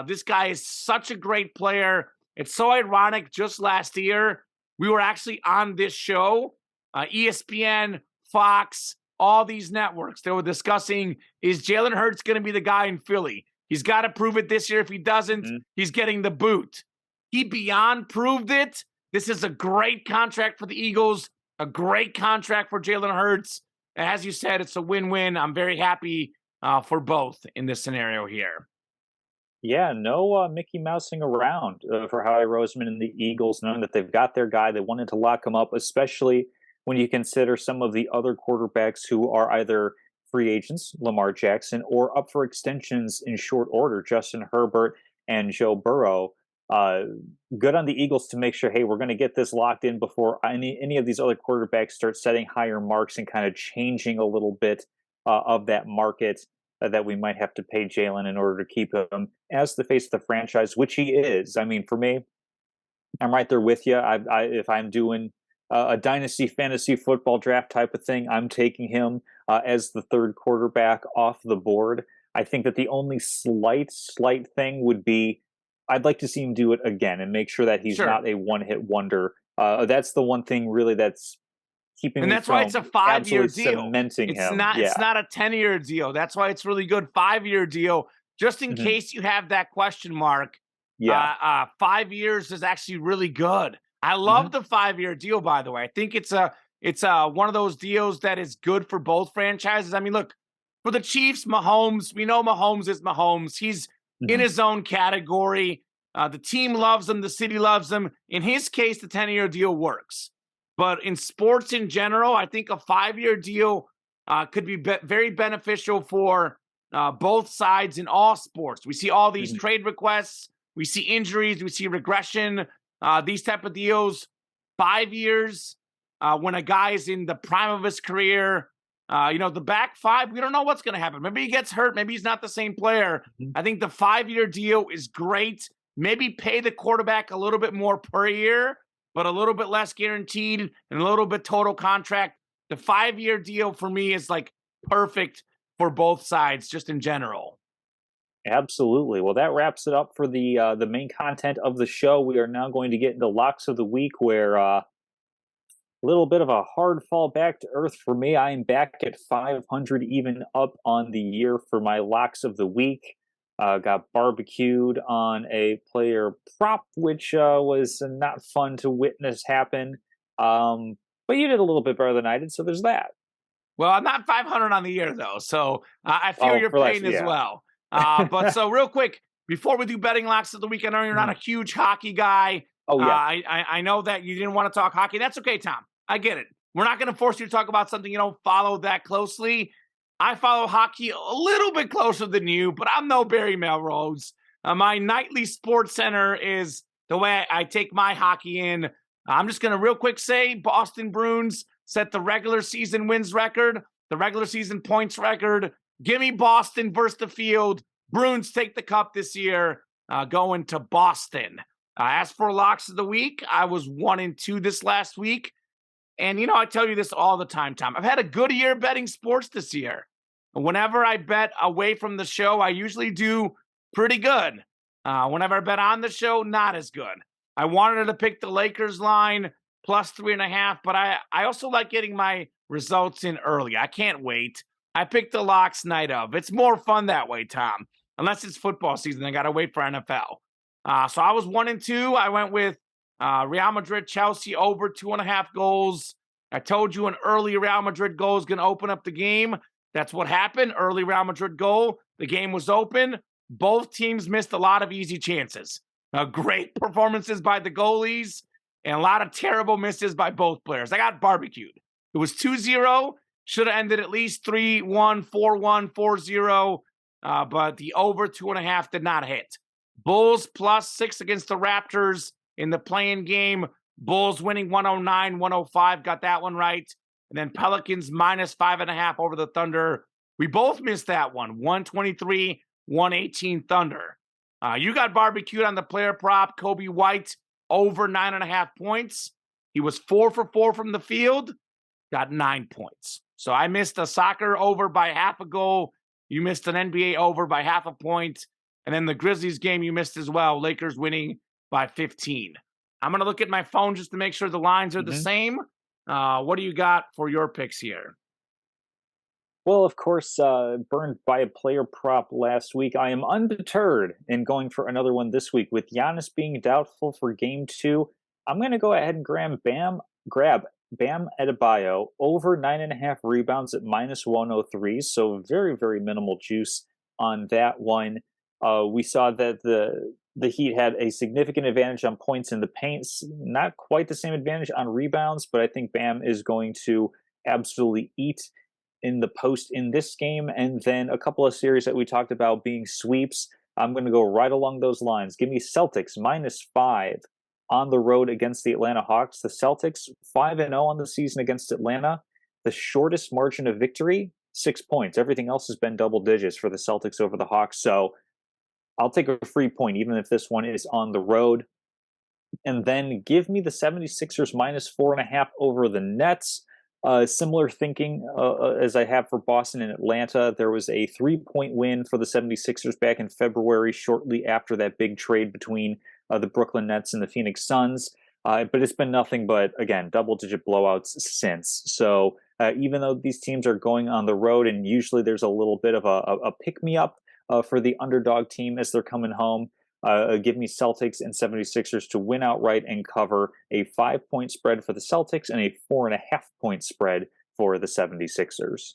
This guy is such a great player. It's so ironic. Just last year, we were actually on this show, ESPN, Fox, all these networks. They were discussing, is Jalen Hurts going to be the guy in Philly? He's got to prove it this year. If he doesn't, he's getting the boot. He beyond proved it. This is a great contract for the Eagles, a great contract for Jalen Hurts. As you said, it's a win-win. I'm very happy for both in this scenario here. Yeah, no Mickey Mousing around for Howie Roseman and the Eagles, knowing that they've got their guy. They wanted to lock him up, especially when you consider some of the other quarterbacks who are either free agents, Lamar Jackson, or up for extensions in short order, Justin Herbert and Joe Burrow. Good on the Eagles to make sure, hey, we're going to get this locked in before any of these other quarterbacks start setting higher marks and kind of changing a little bit of that market that we might have to pay Jalen in order to keep him as the face of the franchise, which he is. I mean, for me, I'm right there with you. If I'm doing a dynasty fantasy football draft type of thing, I'm taking him as the third quarterback off the board. I think that the only slight thing would be I'd like to see him do it again and make sure that he's not a one-hit wonder. That's the one thing really that's keeping and me that's why it's a 5-year deal. Cementing it's him. Not a 10-year deal. That's why it's really good 5-year deal, just in case you have that question mark. 5 years is actually really good. I love the 5-year deal, by the way. I think it's one of those deals that is good for both franchises. I mean, look, for the Chiefs, Mahomes, we know Mahomes is Mahomes. He's in his own category. The team loves him. The city loves him. In his case, the 10-year deal works. But in sports in general, I think a 5-year deal could be very beneficial for both sides in all sports. We see all these trade requests. We see injuries. We see regression. These type of deals, 5 years, when a guy is in the prime of his career, the back 5, we don't know what's going to happen. Maybe he gets hurt. Maybe he's not the same player. I think the 5-year deal is great. Maybe pay the quarterback a little bit more per year, but a little bit less guaranteed and a little bit total contract. The 5-year deal for me is like perfect for both sides, just in general. Absolutely. Well, that wraps it up for the main content of the show. We are now going to get into locks of the week, where a little bit of a hard fall back to earth for me. I am back at 500, even up on the year for my locks of the week. got barbecued on a player prop, which was not fun to witness happen. But you did a little bit better than I did, so there's that. Well, I'm not 500 on the year though, so I feel Oh, your for last, pain as yeah. well. But so real quick, before we do betting locks of the week, I know you're not Mhm. a huge hockey guy. Oh yeah. I know that you didn't want to talk hockey. That's okay, Tom. I get it. We're not going to force you to talk about something you don't follow that closely. I follow hockey a little bit closer than you, but I'm no Barry Melrose. My nightly sports center is the way I take my hockey in. I'm just going to real quick say Boston Bruins set the regular season wins record, the regular season points record. Give me Boston versus the field. Bruins take the cup this year, going to Boston. As for locks of the week, I was 1-2 this last week. And, I tell you this all the time, Tom. I've had a good year betting sports this year. Whenever I bet away from the show, I usually do pretty good. Whenever I bet on the show, not as good. I wanted to pick the Lakers line plus 3.5, but I also like getting my results in early. I can't wait. I picked the locks night of. It's more fun that way, Tom. Unless it's football season, I got to wait for NFL. So I was 1-2. I went with Real Madrid, Chelsea over 2.5 goals. I told you an early Real Madrid goal is going to open up the game. That's what happened. Early Real Madrid goal. The game was open. Both teams missed a lot of easy chances. Great performances by the goalies and a lot of terrible misses by both players. I got barbecued. It was 2-0. Should have ended at least 3-1, 4-1, 4-0. But the over 2.5 did not hit. Bulls +6 against the Raptors in the play-in game. Bulls winning 109-105. Got that one right. And then Pelicans -5.5 over the Thunder. We both missed that one. 123-118 Thunder. You got barbecued on the player prop. Kobe White over 9.5 points. He was 4 for 4 from the field. Got 9 points. So I missed a soccer over by half a goal. You missed an NBA over by half a point. And then the Grizzlies game you missed as well. Lakers winning by 15. I'm going to look at my phone just to make sure the lines are the same. What do you got for your picks here? Well, of course, burned by a player prop last week. I am undeterred in going for another one this week. With Giannis being doubtful for game 2, I'm going to go ahead and grab Bam Adebayo over 9.5 rebounds at -103. So very, very minimal juice on that one. We saw that the Heat had a significant advantage on points in the paint, not quite the same advantage on rebounds, but I think Bam is going to absolutely eat in the post in this game. And then a couple of series that we talked about being sweeps. I'm going to go right along those lines. Give me Celtics -5 on the road against the Atlanta Hawks. The Celtics 5-0 on the season against Atlanta. The shortest margin of victory, 6 points. Everything else has been double digits for the Celtics over the Hawks. So I'll take a free point, even if this one is on the road. And then give me the 76ers -4.5 over the Nets. Similar thinking as I have for Boston and Atlanta. There was a 3-point win for the 76ers back in February, shortly after that big trade between the Brooklyn Nets and the Phoenix Suns. But it's been nothing but, again, double-digit blowouts since. So even though these teams are going on the road, and usually there's a little bit of a pick-me-up for the underdog team as they're coming home, give me Celtics and 76ers to win outright and cover a 5-point spread for the Celtics and a 4.5-point spread for the 76ers.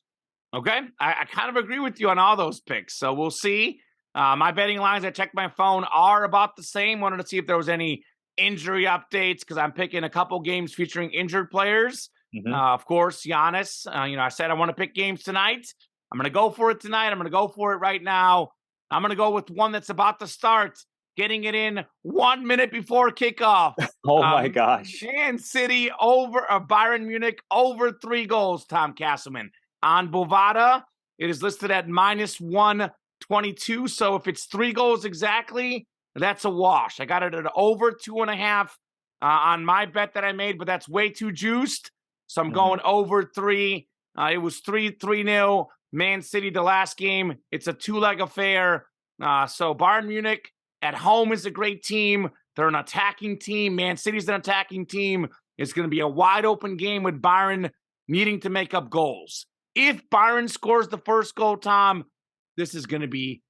Okay. I kind of agree with you on all those picks. So we'll see. My betting lines, I checked my phone, are about the same. Wanted to see if there was any injury updates because I'm picking a couple games featuring injured players. Of course, Giannis. I said I want to pick games tonight. I'm going to go for it tonight. I'm going to go for it right now. I'm going to go with one that's about to start. Getting it in 1 minute before kickoff. Oh my gosh. Man City over Bayern Munich over 3 goals, Tom Casselman. On Bovada, it is listed at -122. So if it's 3 goals exactly, that's a wash. I got it at over 2.5 on my bet that I made, but that's way too juiced. So I'm going over 3. It was 3-0. Man City the last game. It's a 2-leg affair. So Bayern Munich at home is a great team. They're an attacking team. Man City's an attacking team. It's going to be a wide open game with Bayern needing to make up goals. If Bayern scores the first goal, Tom, this is going to be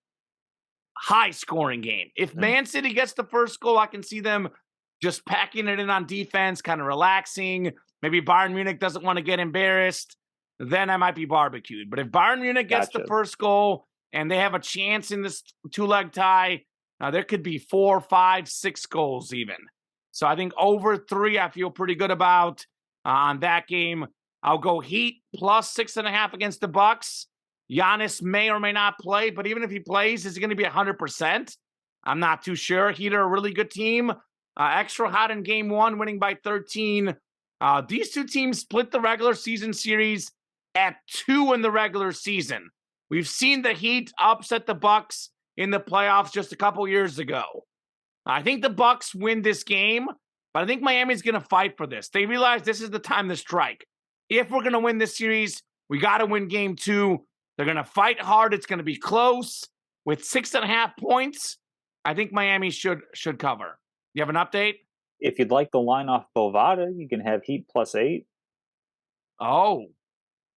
high scoring game. If Man City gets the first goal, I can see them just packing it in on defense, kind of relaxing. Maybe Bayern Munich doesn't want to get embarrassed. Then I might be barbecued. But if Bayern Munich gets the first goal and they have a chance in this two-leg tie, there could be 4, 5, 6 goals even. So I think over 3, I feel pretty good about on that game. I'll go Heat plus 6.5 against the Bucks. Giannis may or may not play, but even if he plays, is he going to be 100%? I'm not too sure. Heat are a really good team. Extra hot in game 1, winning by 13. These two teams split the regular season series at 2 in the regular season. We've seen the Heat upset the Bucks in the playoffs just a couple years ago. I think the Bucks win this game, but I think Miami's going to fight for this. They realize this is the time to strike. If we're going to win this series, we got to win game 2. They're going to fight hard. It's going to be close. With 6.5 points, I think Miami should cover. You have an update? If you'd like the line off Bovada, you can have Heat plus 8. Oh,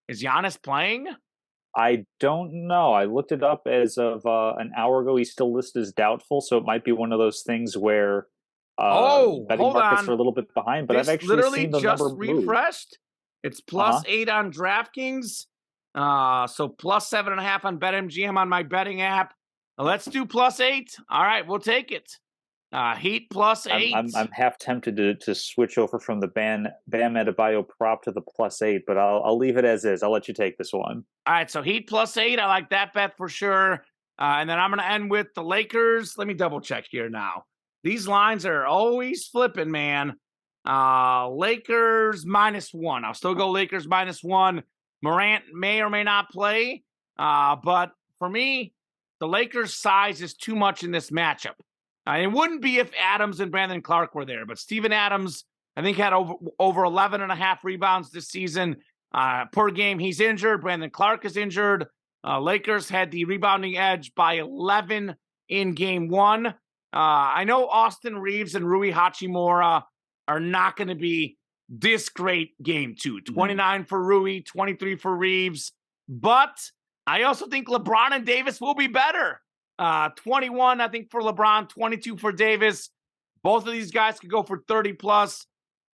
is Giannis playing? I don't know. I looked it up as of an hour ago. He's still listed as doubtful, so it might be one of those things where betting markets are a little bit behind. But I've actually seen the number refreshed. It's plus 8 on DraftKings. So plus 7.5 on BetMGM on my betting app. Let's do plus 8. All right, we'll take it. Heat plus 8. I'm half tempted to switch over from the Bam Adebayo prop to the plus 8, but I'll leave it as is. I'll let you take this one. All right, so Heat plus 8. I like that bet for sure. And then I'm going to end with the Lakers. Let me double check here now. These lines are always flipping, man. Lakers -1. I'll still go Lakers -1. Morant may or may not play. But for me, the Lakers' size is too much in this matchup. It wouldn't be if Adams and Brandon Clark were there, but Steven Adams, I think, had over 11.5 rebounds this season per game. He's injured. Brandon Clark is injured. Lakers had the rebounding edge by 11 in game 1. I know Austin Reeves and Rui Hachimura are not going to be this great game 2. 29 for Rui, 23 for Reeves. But I also think LeBron and Davis will be better. 21, I think, for LeBron, 22 for Davis. Both of these guys could go for 30 plus.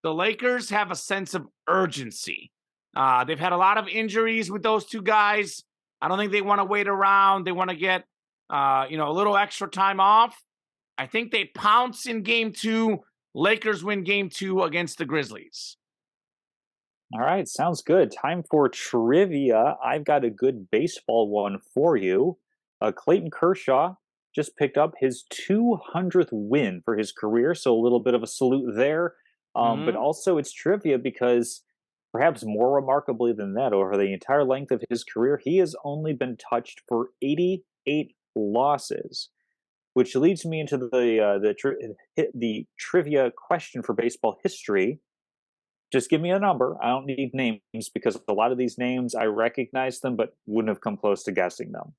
The Lakers have a sense of urgency. They've had a lot of injuries with those two guys. I don't think they want to wait around. They want to get, a little extra time off. I think they pounce in game 2. Lakers win game 2 against the Grizzlies. All right, sounds good. Time for trivia. I've got a good baseball one for you. Clayton Kershaw just picked up his 200th win for his career, so a little bit of a salute there. But also it's trivia because perhaps more remarkably than that, over the entire length of his career, he has only been touched for 88 losses, which leads me into the trivia question for baseball history. Just give me a number. I don't need names because a lot of these names, I recognize them, but wouldn't have come close to guessing them.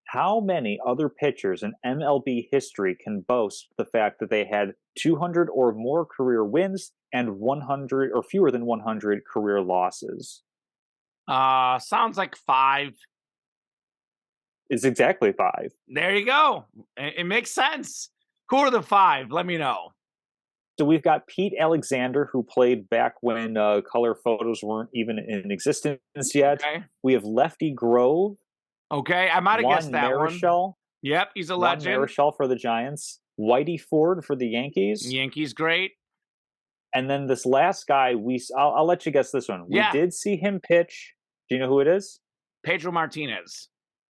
How many other pitchers in MLB history can boast the fact that they had 200 or more career wins and 100 or fewer than 100 career losses? Sounds like 5. It's exactly 5. There you go. It makes sense. Who are the 5? Let me know. So we've got Pete Alexander, who played back when color photos weren't even in existence yet. Okay. We have Lefty Grove. Okay, I might have guessed that one. Yep, he's a legend. Juan Marichal for the Giants. Whitey Ford for the Yankees. Yankees, great. And then this last guy, I'll let you guess this one. We did see him pitch. Do you know who it is? Pedro Martinez.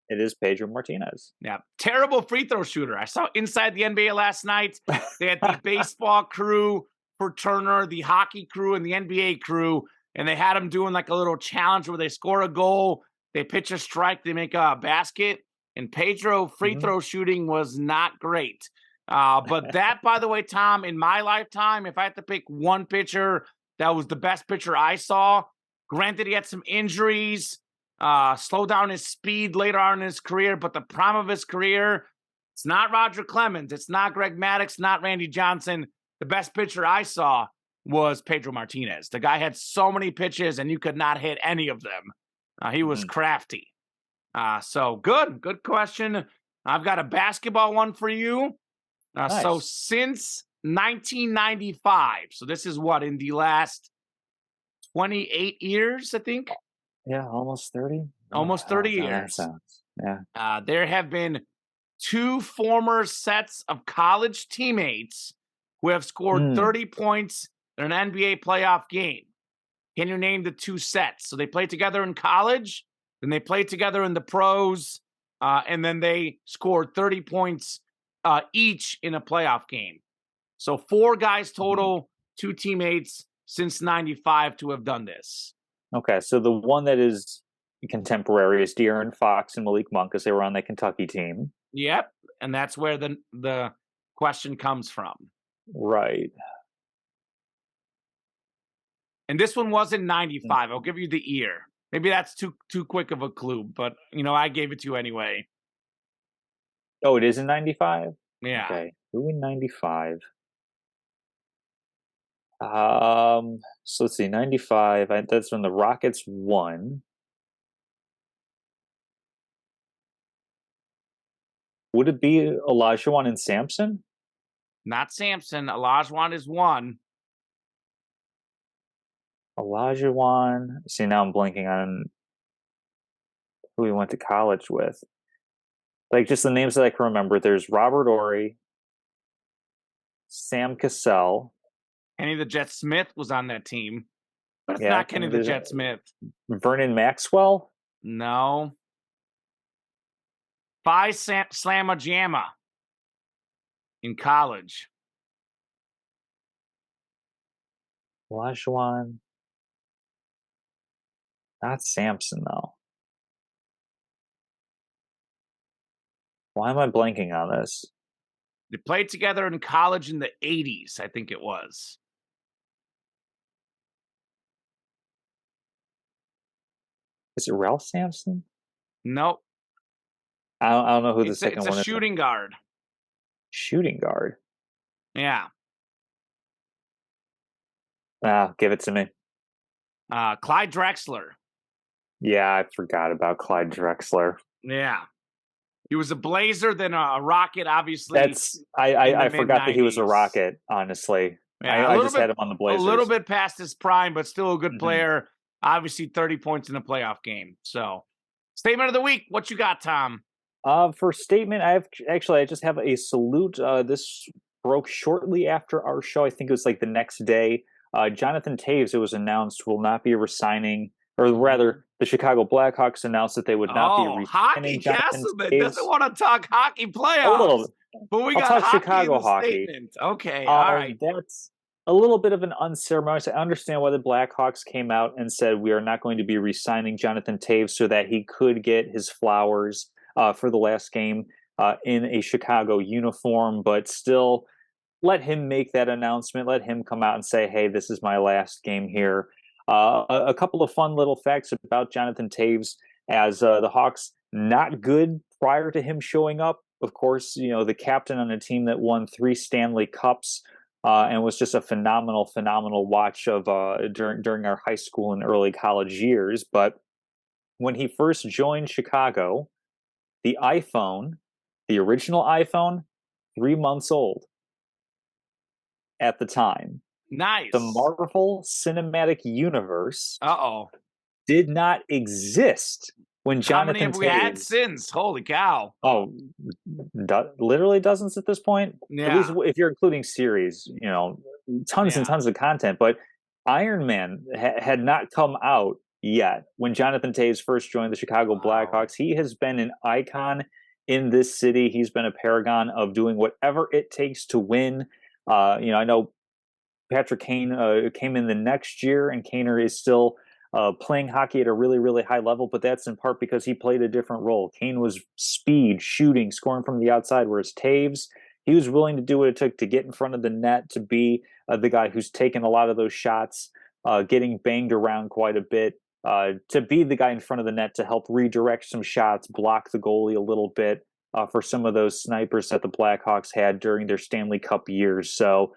It is Pedro Martinez. Yeah, terrible free throw shooter. I saw Inside the NBA last night. They had the baseball crew for Turner, the hockey crew, and the NBA crew, and they had him doing like a little challenge where they score a goal, they pitch a strike, they make a basket, and Pedro free throw shooting was not great. But that, by the way, Tom, in my lifetime, if I had to pick one pitcher that was the best pitcher I saw, granted he had some injuries, slowed down his speed later on in his career, but the prime of his career, it's not Roger Clemens, it's not Greg Maddux, not Randy Johnson. The best pitcher I saw was Pedro Martinez. The guy had so many pitches, and you could not hit any of them. He was crafty. So good question. I've got a basketball one for you. So Nice. since 1995, so this is what, in the last 28 years, I think? Yeah, almost 30. Almost 30 That years. sounds. Yeah. There have been two former sets of college teammates who have scored Mm. 30 points in an NBA playoff game. Can you name the two sets? So they played together in college, then they played together in the pros, and then they scored 30 points each in a playoff game. So four guys total, two teammates since 95 to have done this. Okay, so the one that is contemporary is De'Aaron Fox and Malik Monk because they were on the Kentucky team. Yep. And that's where the question comes from. Right. And this one was in 95. I'll give you the year. Maybe that's too quick of a clue, but I gave it to you anyway. Oh, it is in 95? Yeah. Okay. Who in 95? So let's see, 95. That's when the Rockets won. Would it be Olajuwon and Sampson? Not Samson. Olajuwon is one. Olajuwon. See, now I'm blanking on who he went to college with. Like just the names that I can remember. There's Robert Ory, Sam Cassell. Kenny the Jet Smith was on that team, but it's Yeah, not Kenny the Jet Smith. Vernon Maxwell. No. Phi Slamma Jamma in college. Olajuwon. Not Sampson though. Why am I blanking on this? They played together in college in the 80s, I think it was. Is it Ralph Sampson? Nope. I don't know who the It's second a one is. shooting guard. Shooting guard. Yeah. Give it to me. Clyde Drexler. Yeah, I forgot about Clyde Drexler. Yeah. He was a Blazer, then a Rocket, obviously. I forgot that he was a Rocket, honestly. Yeah, I just had him on the Blazers. A little bit past his prime, but still a good player. Obviously 30 points in a playoff game. So, statement of the week. What you got, Tom? For statement, I just have a salute. This broke shortly after our show. I think it was like the next day. Jonathan Taves, it was announced, will not be resigning, or rather, the Chicago Blackhawks announced that they would not be resigning. Hockey Casselman doesn't want to talk hockey playoffs. A little, but we I'll got talk Chicago hockey. Statement. Okay, all right. That's a little bit of an unceremonious. I understand why the Blackhawks came out and said we are not going to be resigning Jonathan Taves so that he could get his flowers for the last game in a Chicago uniform, but still let him make that announcement. Let him come out and say, hey, this is my last game here. A couple of fun little facts about Jonathan Taves as the Hawks, not good prior to him showing up. Of course, the captain on a team that won 3 Stanley Cups and was just a phenomenal watch of during our high school and early college years. But when he first joined Chicago, the original iPhone, 3 months old at the time. Nice. The Marvel Cinematic Universe did not exist when Jonathan Taves... How many have we had since? Holy cow. Oh, literally dozens at this point? Yeah. At least if you're including series, tons and tons of content. But Iron Man had not come out yet when Jonathan Taves first joined the Chicago Blackhawks. He has been an icon in this city. He's been a paragon of doing whatever it takes to win. I know Patrick Kane came in the next year, and Kaner is still playing hockey at a really, really high level, but that's in part because he played a different role. Kane was speed, shooting, scoring from the outside, whereas Taves, he was willing to do what it took to get in front of the net, to be the guy who's taken a lot of those shots, getting banged around quite a bit, to be the guy in front of the net to help redirect some shots, block the goalie a little bit for some of those snipers that the Blackhawks had during their Stanley Cup years. So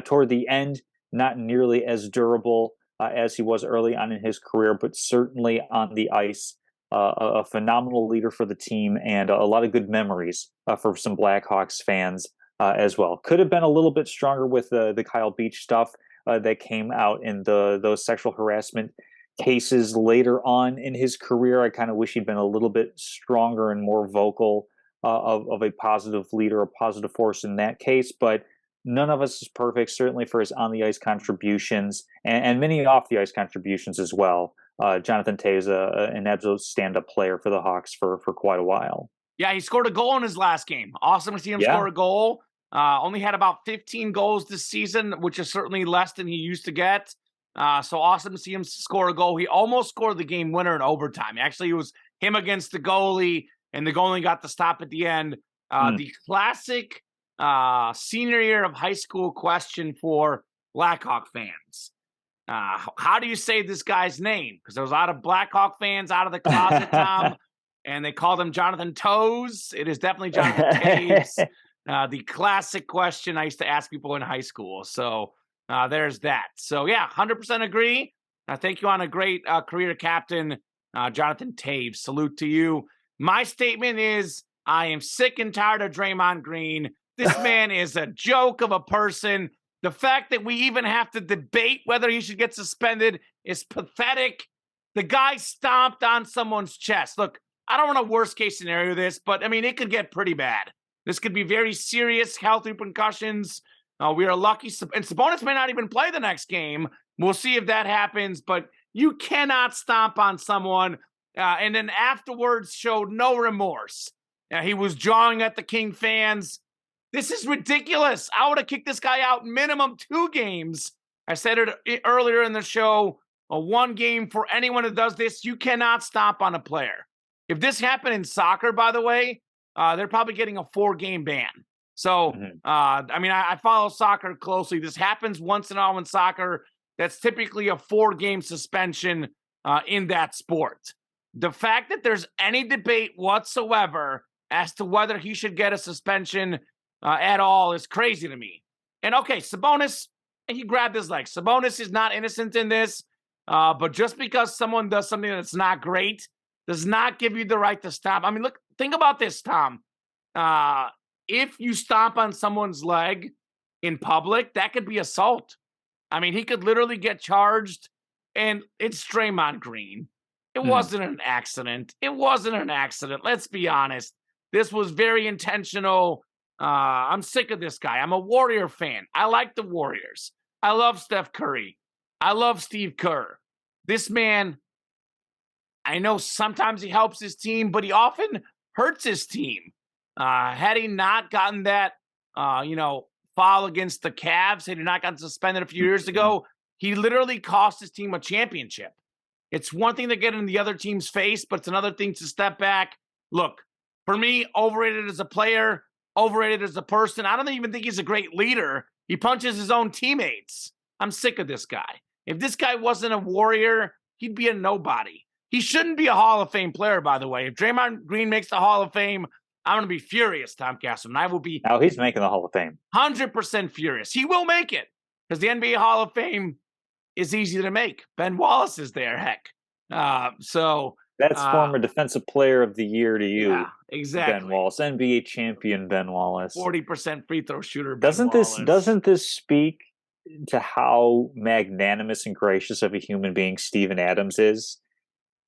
toward the end, not nearly as durable as he was early on in his career, but certainly on the ice, a phenomenal leader for the team, and a lot of good memories for some Blackhawks fans as well. Could have been a little bit stronger with the Kyle Beach stuff that came out in those sexual harassment cases later on in his career. I kind of wish he'd been a little bit stronger and more vocal of a positive leader, a positive force in that case. But none of us is perfect, certainly for his on the ice contributions and many off the ice contributions as well. Jonathan Toews, an absolute stand up player for the Hawks for quite a while. Yeah, he scored a goal in his last game. Awesome to see him score a goal. Only had about 15 goals this season, which is certainly less than he used to get. So awesome to see him score a goal. He almost scored the game winner in overtime. Actually, it was him against the goalie, and the goalie got the stop at the end. The classic senior year of high school question for Blackhawk fans. How do you say this guy's name? Because there was a lot of Blackhawk fans out of the closet, Tom, and they called him Jonathan Toews. It is definitely Jonathan Toews. The classic question I used to ask people in high school. So there's that. So, yeah, 100% agree. Thank you on a great career captain, Jonathan Toews. Salute to you. My statement is I am sick and tired of Draymond Green. This man is a joke of a person. The fact that we even have to debate whether he should get suspended is pathetic. The guy stomped on someone's chest. Look, I don't want a worst case scenario this, but I mean, it could get pretty bad. This could be very serious health repercussions. We are lucky. And Sabonis may not even play the next game. We'll see if that happens, but you cannot stomp on someone and then afterwards showed no remorse. He was jawing at the King fans. This is ridiculous. I would have kicked this guy out minimum 2 games. I said it earlier in the show, a 1 game for anyone who does this. You cannot stomp on a player. If this happened in soccer, by the way, they're probably getting a 4-game ban. So, I mean, I follow soccer closely. This happens once in a while in soccer. That's typically a 4-game suspension in that sport. The fact that there's any debate whatsoever as to whether he should get a suspension at all is crazy to me. And okay, Sabonis, he grabbed his leg. Sabonis is not innocent in this, but just because someone does something that's not great does not give you the right to stop. I mean, look, think about this, Tom. If you stomp on someone's leg in public, that could be assault. I mean, he could literally get charged, and it's Draymond Green. It wasn't an accident. It wasn't an accident. Let's be honest. This was very intentional. I'm sick of this guy. I'm a Warrior fan. I like the Warriors. I love Steph Curry. I love Steve Kerr. This man, I know sometimes he helps his team, but he often hurts his team. Had he not gotten that, foul against the Cavs, had he not gotten suspended a few years ago, he literally cost his team a championship. It's one thing to get in the other team's face, but it's another thing to step back. Look, for me, overrated as a player, overrated as a person. I don't even think he's a great leader. He punches his own teammates. I'm sick of this guy. If this guy wasn't a Warrior, he'd be a nobody. He shouldn't be a Hall of Fame player, by the way. If Draymond Green makes the Hall of Fame, I'm going to be furious, Tom Casselman. I will be. Oh, he's making the Hall of Fame. 100% furious. He will make it because the NBA Hall of Fame is easy to make. Ben Wallace is there, heck. So that's former Defensive Player of the Year to you. Yeah, exactly. Ben Wallace, NBA champion Ben Wallace. 40% free throw shooter. Doesn't this speak to how magnanimous and gracious of a human being Steven Adams is?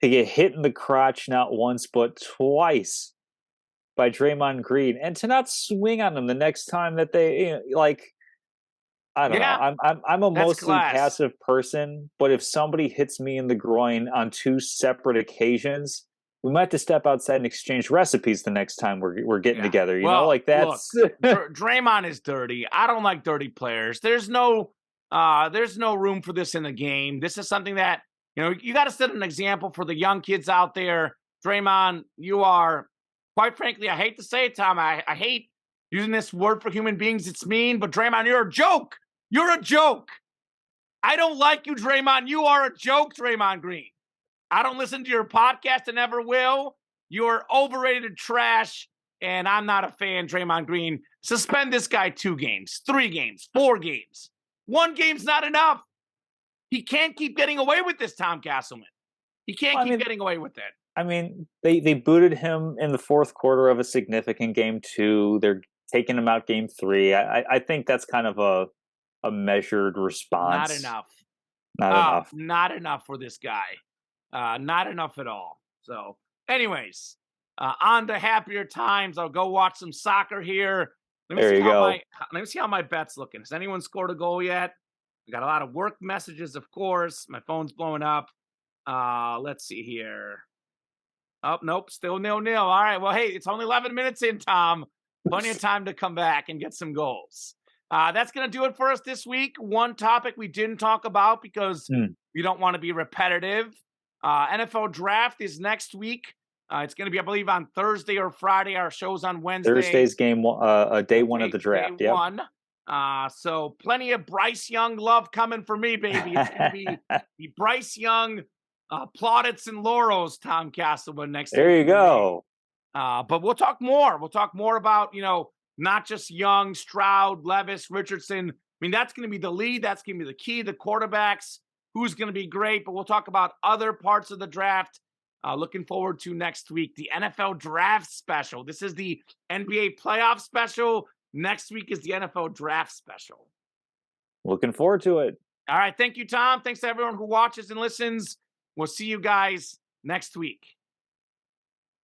To get hit in the crotch not once but twice by Draymond Green, and to not swing on him the next time that they I don't know. I'm a mostly passive person, but if somebody hits me in the groin on 2 separate occasions, we might have to step outside and exchange recipes the next time we're getting together. You know, like that's look, Draymond is dirty. I don't like dirty players. There's no room for this in the game. This is something that, you got to set an example for the young kids out there. Draymond, you are, quite frankly, I hate to say it, Tom. I hate using this word for human beings. It's mean, but Draymond, you're a joke. You're a joke. I don't like you, Draymond. You are a joke, Draymond Green. I don't listen to your podcast and never will. You're overrated trash, and I'm not a fan, Draymond Green. Suspend this guy 2 games, 3 games, 4 games. 1 game's not enough. He can't keep getting away with this, Tom Casselman. He can't keep getting away with it. I mean, they booted him in the fourth quarter of a significant game two. They're taking him out game three. I think that's kind of a measured Not response. enough. Not enough. Not enough for this guy. Not enough at all. So, anyways, on to happier times. I'll go watch some soccer here. There you go. Let me see how my bet's looking. Has anyone scored a goal yet? We got a lot of work messages, of course. My phone's blowing up. Let's see here. Oh, nope, still 0-0. All right. Well, hey, it's only 11 minutes in, Tom. Plenty of time to come back and get some goals. That's going to do it for us this week. One topic we didn't talk about because we don't want to be repetitive. NFL draft is next week. It's going to be, I believe, on Thursday or Friday. Our show's on Wednesday. Thursday's game, day one of the draft. Day one. So plenty of Bryce Young love coming for me, baby. It's going to be the Bryce Young plaudits and laurels, Tom Casselman, next week. There you go. But we'll talk more. We'll talk more about, not just Young, Stroud, Levis, Richardson. I mean, that's going to be the lead. That's going to be the key, the quarterbacks, who's going to be great. But we'll talk about other parts of the draft. Looking forward to next week, the NFL draft special. This is the NBA playoff special. Next week is the NFL draft special. Looking forward to it. All right. Thank you, Tom. Thanks to everyone who watches and listens. We'll see you guys next week.